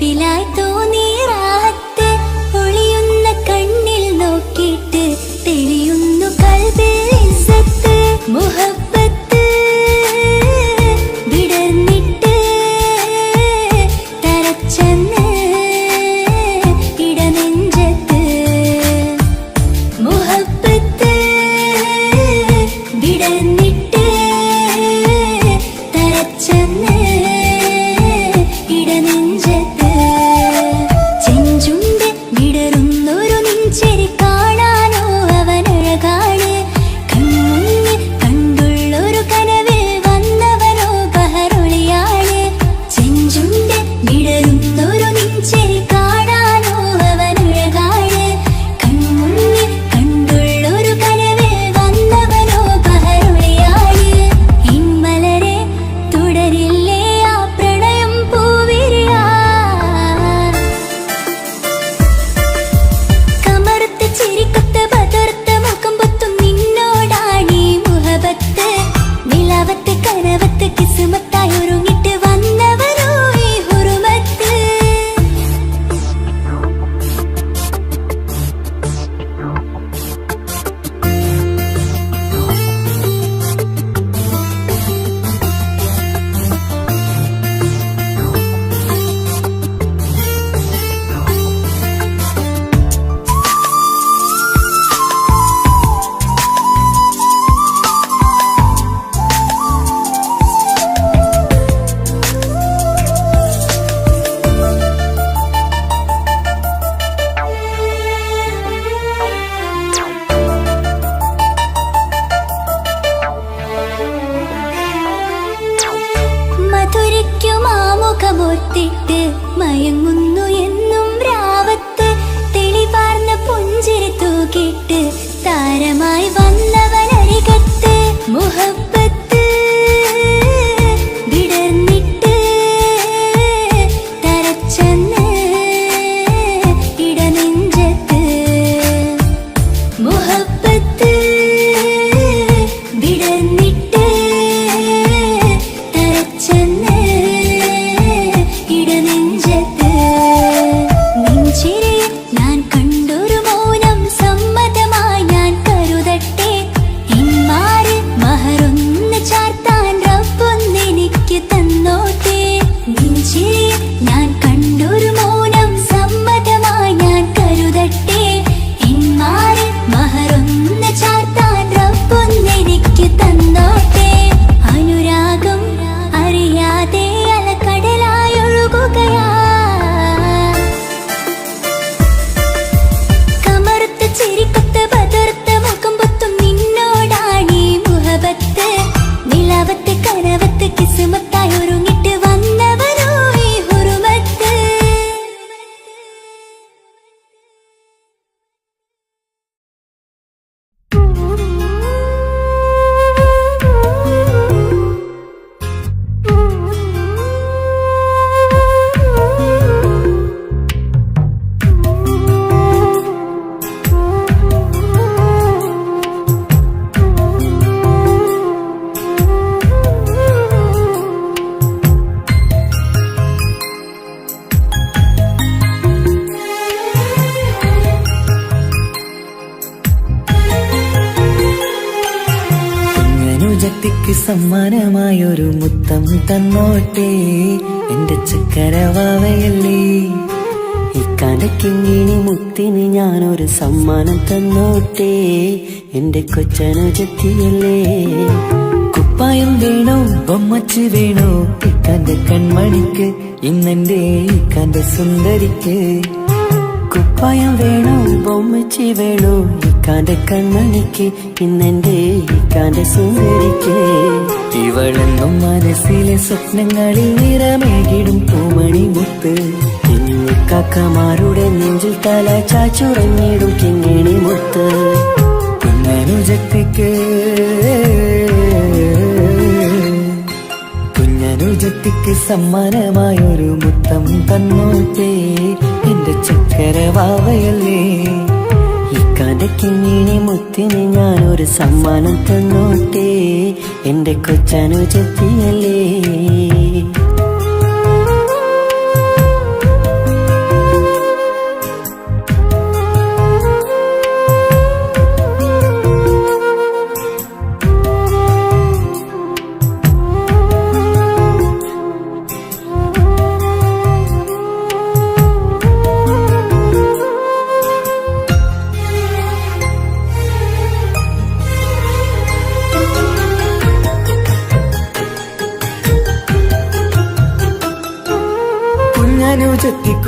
Speaker 2: കൽബിലായി തോന്നി റാഹത്ത് ഒളിയുന്ന കണ്ണിൽ നോക്കിയിട്ട് തെളിയുന്നു കൽബിൽ ഇസ്സത്ത് മുഹബ്ബത്ത് വിടർന്നിട്ട് തരച്ചെന്ന് ഇടനെഞ്ചത്ത് മുഹബ്ബത്ത് വിടർന്നിട്ട് തരച്ചെന്ന് ഇടനെഞ്ചത്ത് ചെഞ്ചുണ്ട് വിടരുന്നൊരു നെഞ്ചരി കാണാനോ അവനഴകാണ് കൺമുന്നിൽ കണ്ടുള്ളൊരു കനവിൽ വന്നവനോ ബഹറൊളിയാണ് ചെഞ്ചുണ്ട് വിടരുന്നൊരു നെഞ്ചരി കാണാനോ അവനഴകാണ് കൺമുന്നിൽ കണ്ടുള്ളൊരു കനവിൽ വന്നവനോ ബഹറൊളിയാണ് ഇൻമലരെ തുടരില്ലേ ആ പ്രണയം പൂവിരിയാ കമർത്ത് ചിരിക്കൊത്ത് ബദർത്ത് മുഖം പൊത്തും നിന്നോടാണീ മുഹബത്ത് നിലാവത്ത് കനവത്ത് കിസ്മത്തായി ഒരുങ്ങിട്ട് വന്നവനോ ഈ ഹുറുമത്ത് മധുരിക്കുമാമുഖമോർത്തിട്ട് മയങ്ങുന്നു എന്നും രാവത്ത് തെളിവാർന്ന പുഞ്ചിരി തൂക്കിട്ട് താരമായി വന്നവനരികത്ത് മുഹബ്ബത്ത് വിടർന്നിട്ട് തരച്ചെന്ന് ഇടനെഞ്ചത്ത് മുഹബ്ബത്ത് വിടർന്നിട്ട് തരച്ചെന്ന് ഇടനെഞ്ചത്ത് നെഞ്ചിരിയിൽ ഞാൻ കണ്ടൊരു മൗനം സമ്മതമായി ഞാൻ കരുതട്ടെ ഇന്മാര് മഹറൊന്ന് ചാർത്താൻ റബ്ബൊന്നെനിക്ക് തന്നോട്ടെ നെഞ്ചിരിയിൽ ഞാൻ കണ്ടൊരു മൗനം സമ്മതമായി ഞാൻ കരുതട്ടെ ഇന്മാര് മഹറൊന്ന് ചാർത്താൻ റബ്ബൊന്നെനിക്ക് തന്നോട്ടെ അനുരാഗം അറിയാതെ അലക്കടലായൊഴുകുകയാ കമർത്ത് ചിരിക്കൊത്ത് ബദർത്ത് മുഖം പൊത്തും നിന്നോടാണീ മുഹബത്ത് നിലാവത്ത് കനവത്ത് കിസ്മത്തായി ഒരുങ്ങിട്ട് വന്നവനോ ഈ ഹുറുമത്ത്
Speaker 1: കുഞ്ഞനുജത്തിക്ക് സമ്മാനമായൊരു മുത്തം തന്നോട്ടെ എന്റെ ചക്കരവാവയല്ലേ ഇക്കാലക്കിങ്ങിണി മുത്തിന് ഞാനൊരു സമ്മാനം തന്നോട്ടെ എന്റെ കൊച്ചനുജത്തിയല്ലേ കുപ്പായം വേണോ ബൊമ്മച്ച് വേണോ ഇക്കാന്റെ കൺമണിക്ക് ഇന്നെന്റെ ഇക്കാന്റെ സുന്ദരിക്ക് കുപ്പായം വേണോ ബൊമ്മച്ചി വേണോ ഇക്കാന്റെ കൺമണിക്ക് ഇന്നെന്റെ ഇക്കാന്റെ സുന്ദരിക്ക് ഇവളെന്നും മനസ്സിലെ സ്വപ്നങ്ങളിൽ നിറമേകിടും പൂമണി മുത്ത് കാക്കമാരുടെ നെഞ്ചിൽ തല ചാച്ചുറങ്ങിടും കിങ്ങിണി മുത്ത് കുഞ്ഞനുജത്തിക്ക് കുഞ്ഞനുജത്തിക്ക് സമ്മാനമായൊരു മുത്തം തന്നോട്ടെ എന്റെ ചക്കരവാവയല്ലേ ഇക്കാന്റെ കിങ്ങിണി മുത്തിന് ഞാനൊരു സമ്മാനം തന്നോട്ടെ എന്റെ കൊച്ചനുജത്തിയല്ലേ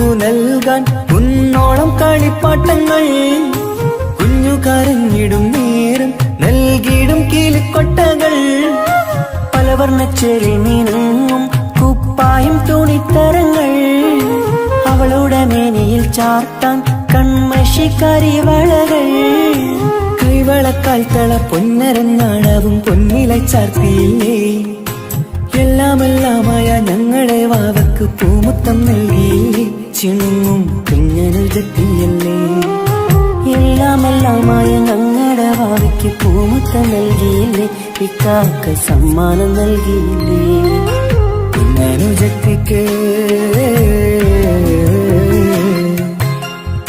Speaker 1: നിനക്കു നൽകാൻ കുന്നോളം കളിപ്പാട്ടങ്ങൾ. കുഞ്ഞു കരഞ്ഞിടും നേരം നൽകിയിടും കീലിക്കൊട്ടകൾ. പലവർണ്ണച്ചെറി നീനും കുപ്പായും തുണിത്തരങ്ങൾ. അവളുടെ മേനിയിൽ ചാർത്താൻ കൺമഷി കരിവളകൾ. കൈവളക്കാൽ തള പൊന്നരഞ്ഞാണവും പൊന്നില ചാർത്തിയില്ലേ. എല്ലാമെല്ലാമായ ഞങ്ങളെ വാവക്ക് പൂമുത്തം നൽകിയില്ലേ. ചിണുങ്ങും കുഞ്ഞനുജത്തിയല്ലേ. എല്ലാമെല്ലാമായ ഞങ്ങളുടെ വാവയ്ക്ക് പൂമുത്തം നൽകിയില്ലേ. ഇക്കാക്ക സമ്മാനം നൽകിയില്ലേ. കുഞ്ഞനുജത്തിക്ക്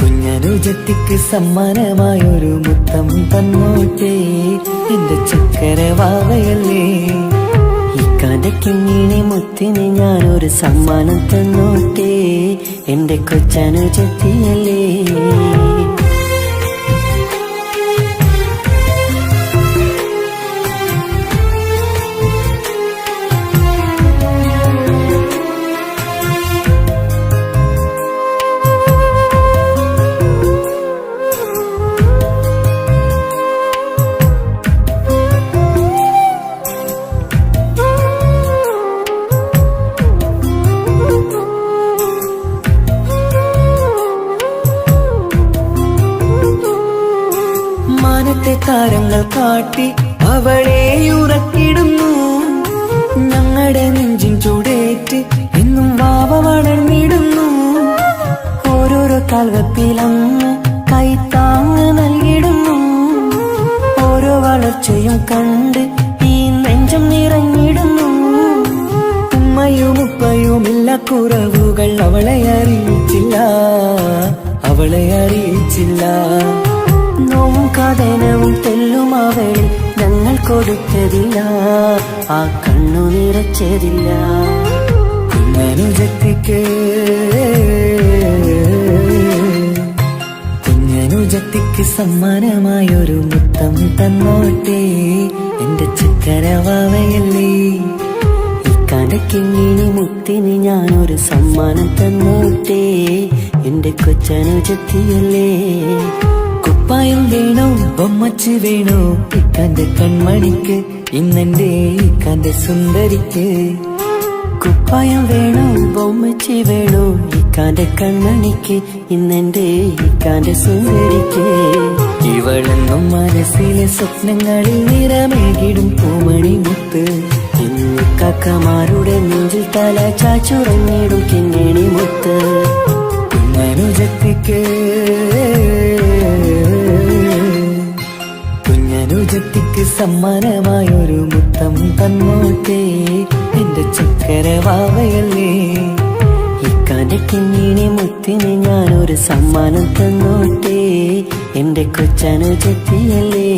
Speaker 1: കുഞ്ഞനുജത്തിക്ക് സമ്മാനമായൊരു മുത്തം തന്നോട്ടേ. എന്റെ ചക്കര വാവയല്ലേ. ഇക്കാലക്കിങ്ങിനെ മുത്തിന് ഞാനൊരു സമ്മാനം തന്നോട്ടേ. എന്റെ കൊച്ചനുജത്തിയല്ലേ. മാനത്തെ താരങ്ങൾ കാട്ടി അവളെ ഉറക്കിടുന്നു. ഞങ്ങളുടെ നെഞ്ചിൻ ചൂടേറ്റ് എന്നും വാവ വളർന്നിടുന്നു. ഓരോരോ കാൽവപ്പിലങ്ങ് കൈത്താങ്ങ് നൽകിടുന്നു. ഓരോ വളർച്ചയും കണ്ട് ഈ നെഞ്ചം നിറഞ്ഞിടുന്നു. ഉമ്മയും ഉപ്പയുമില്ല കുറവുകൾ അവളെ അറിയിച്ചില്ല. അവളെ അറിയിച്ചില്ല. നോവും കഥനവും തെല്ലും അവളിൽ ഞങ്ങൾ കൊടുത്തതില്ല. ആ കണ്ണു നിറച്ചതില്ല. കുഞ്ഞനുജത്തിക്ക് കുഞ്ഞനുജത്തിക്ക് സമ്മാനമായൊരു മുത്തം തന്നോട്ടേ. എന്റെ ചക്കര വാവയല്ലേ. ഇക്കാലക്കിങ്ങിനി മുത്തിന് ഞാനൊരു സമ്മാനം തന്നോട്ടേ. എന്റെ കൊച്ചനുജത്തിയല്ലേ. കുപ്പായം വേണോ ബൊമ്മച്ച് വേണോ ഇക്കാന്റെ കൺമണിക്ക്. ഇന്നെന്റെ ഇക്കാന്റെ സുന്ദരിക്ക്. കുപ്പായം വേണോ ബൊമ്മച്ച് വേണോ ഇക്കാന്റെ കൺമണിക്ക്. ഇന്നെന്റെ ഇക്കാന്റെ സുന്ദരിക്ക്. ഇവളെന്നും മനസ്സിലെ സ്വപ്നങ്ങളിൽ നിറമേകിടും പൂമണി മുത്ത്. ഇന്ന് കാക്കമാരുടെ നെഞ്ചിൽ തല ചാച്ചുറങ്ങിടും കിങ്ങിണി മുത്ത്. കുഞ്ഞനുജത്തിക്ക് കുഞ്ഞനുജത്തിക്ക് സമ്മാനമായൊരു മുത്തം തന്നോട്ടേ. എന്റെ ചക്കര വാവയല്ലേ. ഇക്കാന്റെ കിങ്ങിണി മുത്തിന് ഞാനൊരു സമ്മാനം തന്നോട്ടേ. എന്റെ കൊച്ചനുജത്തിയല്ലേ.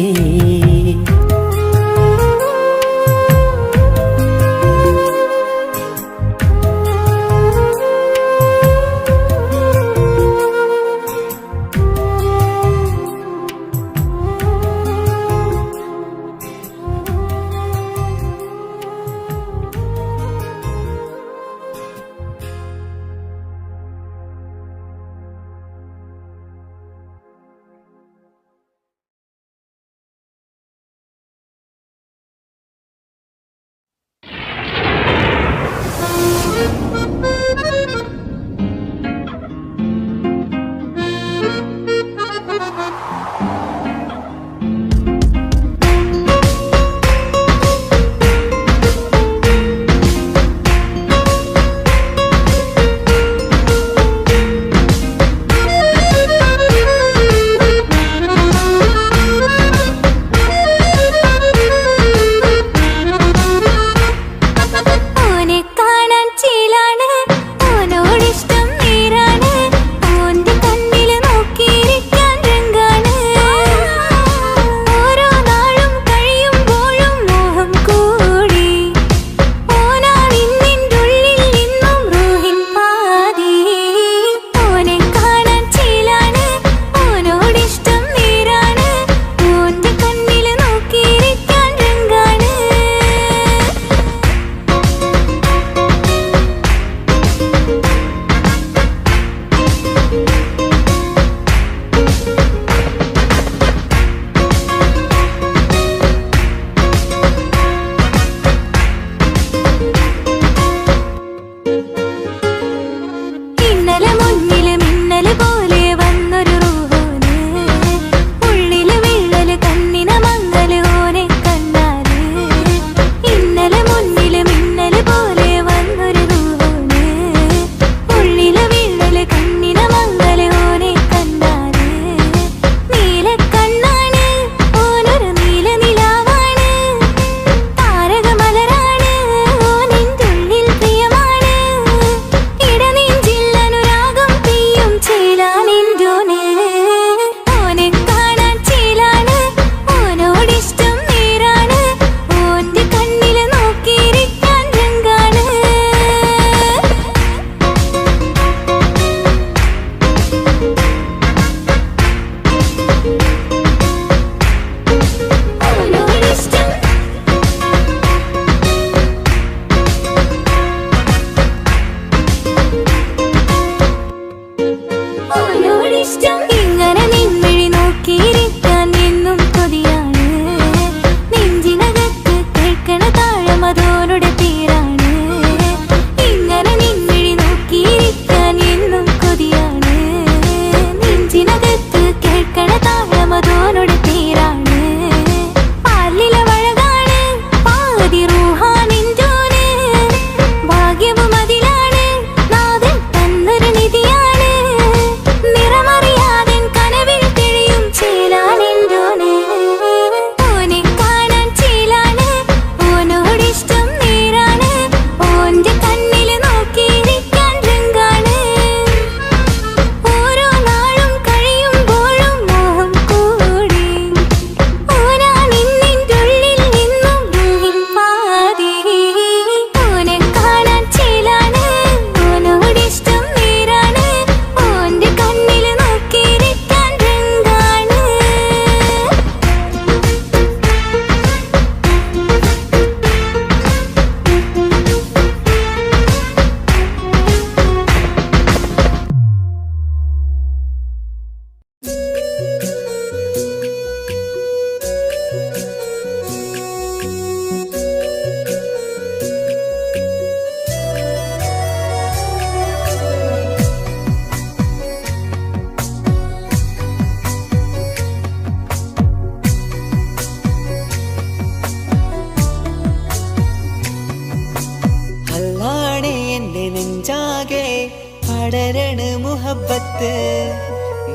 Speaker 1: പടരണ മുഹബത്ത്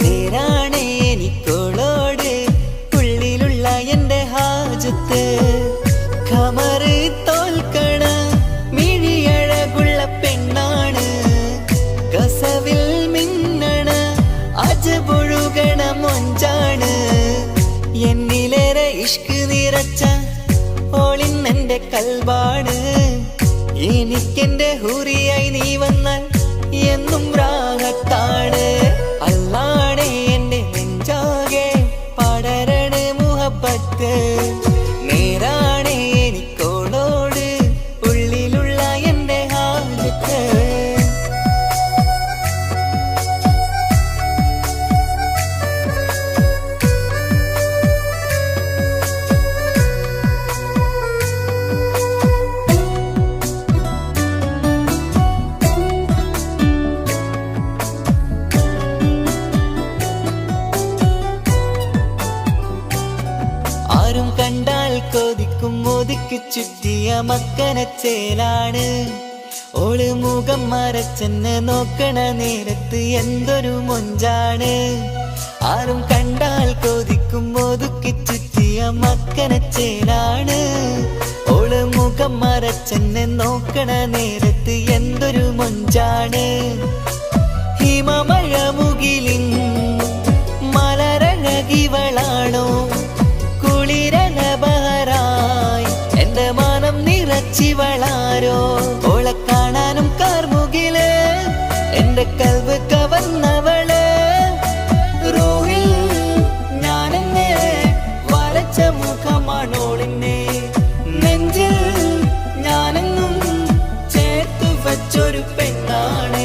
Speaker 1: നേരാണ് എനിക്കോളോട് ഉള്ളിലുള്ള എൻ്റെ ഹാജത്ത് ഖമറ് തോൽക്കണ മിഴിയഴകുള്ള പെണ്ണാണ് കസവിൽ മിന്നണ അജബൊഴുകണ മൊഞ്ചാണ് എന്നിലേറെ ഇഷ്ക് നിറച്ച ഓളിന്നെൻ്റെ കൽബാണ് എനിക്കെന്റെ ഹൂറിയായി നീ വന്നാൽ എന്നും രാഗത്താണ് അല്ലാണേ എൻ്റെ നെഞ്ചാകെ പടരണ മുഹബത്ത് നേരാണേ എനിക്കോളോട് ഉള്ളിലുള്ള എൻ്റെ ഹാജത്ത് ആരും കണ്ടാൽ കൊതിക്കും ഒതുക്കി ചുറ്റിയ മക്കനച്ചേലാണ് ഓള് മുഖം മറച്ചെന്ന് നോക്കണ നേരത്ത് എന്തൊരു മൊഞ്ചാണ് ആരും കണ്ടാൽ കൊതിക്കും ഒതുക്കി ചുറ്റിയ മക്കനച്ചേലാണ് ഓള് മുഖം മറച്ചെന്ന് നോക്കണ നേരത്ത് എന്തൊരു മൊഞ്ചാണ് ഹിമമഴ മുകിലിൻ മലരഴകിവളാണോ കുളിരനബഹരായി എന്റെ മാനം നിറച്ചിവളാരോ ഓളെ കാണാനും കാർമുകില് എന്റെ കൽവ് കവർന്നവള് റൂഹിൽ ഞാനെന്നെ വരച്ച മുഖമാണോളിന്നെ നെഞ്ചിൽ ഞാനെന്നും ചേർത്തു വച്ചൊരു പെണ്ണാണ്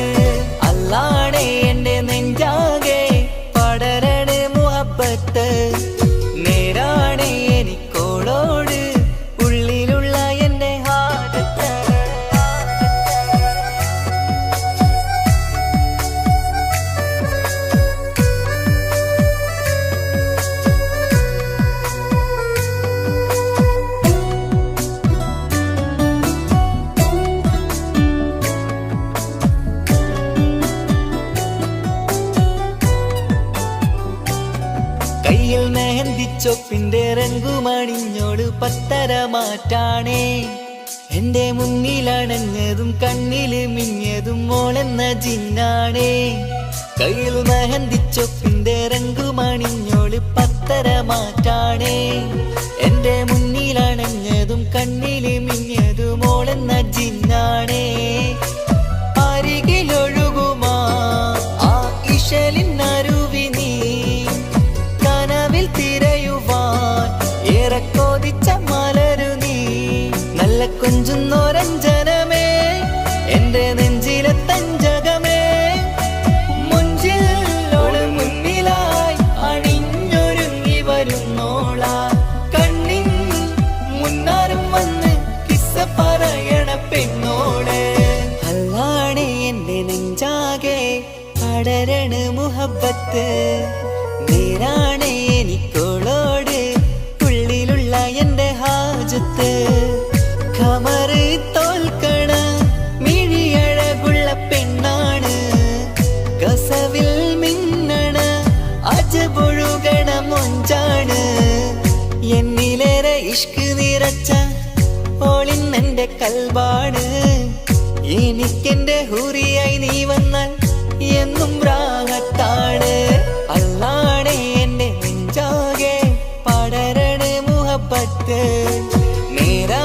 Speaker 1: അല്ലാണേ എന്റെ നെഞ്ചാകെ പടരണ മുഹബത്ത് നേരാണേ എനിക്കോളോട് ഉള്ളിലുള്ള എൻ്റെ ഹാജത്ത് കയ്യിൽ മെഹന്തിച്ചൊപ്പിന്റെ രംഗുമണിഞ്ഞോട് പത്തര മാറ്റാണേ എന്റെ മുന്നിലണഞ്ഞതും കണ്ണില് മിഞ്ഞതും മോളെന്ന ജിന്നാണേ കയ്യിൽ മെഹന്തിച്ചൊപ്പിന്റെ രംഗുമണിഞ്ഞോട് പത്തര മാറ്റാണേ എന്റെ മുന്നിലണഞ്ഞതും കണ്ണില് മിഞ്ഞതും മോളെന്ന ജിന്നാണേ അരികിലൊഴുകുമാ ആ ഇശലിനരുവി നീ കനവിൽ തിരയുവാൻ ഏറെ കൊതിച്ച മലരു നീ നല്ല കൊഞ്ചുന്നോരഞ്ജനമേ എന്റെ നെഞ്ചിലെ തഞ്ചകമേ മുഞ്ചിൽ ഓള് മുന്നിലായി അണിഞ്ഞൊരുങ്ങി വരുന്നോള കണ്ണിൻ മുന്നാരും വന്ന് കിസ്സ പറയണ പെണ്ണോള് അല്ലാണേ എന്റെ നെഞ്ചാകെ പടരണ മുഹബത്ത് നേരാണേ എനിക്കോളോട് ഉള്ളിലുള്ള എൻ്റെ ഹാജത്ത് ഖമറ് തോൽക്കണ മിഴിയഴകുള്ള പെണ്ണാണ് കസവിൽ മിന്നണ അജബൊഴുകണ മൊഞ്ചാണ് എന്നിലേറെ ഇഷ്ക് നിറച്ച ഓളിന്നെൻ്റെ കൽബാണ് എനിക്കെന്റെ ഹൂറിയായി നീ വന്നാൽ എന്നും രാഗത്താണ് അല്ലാണേ എൻ്റെ നെഞ്ചാകെ പടരണ മുഹബത്ത് നേരാ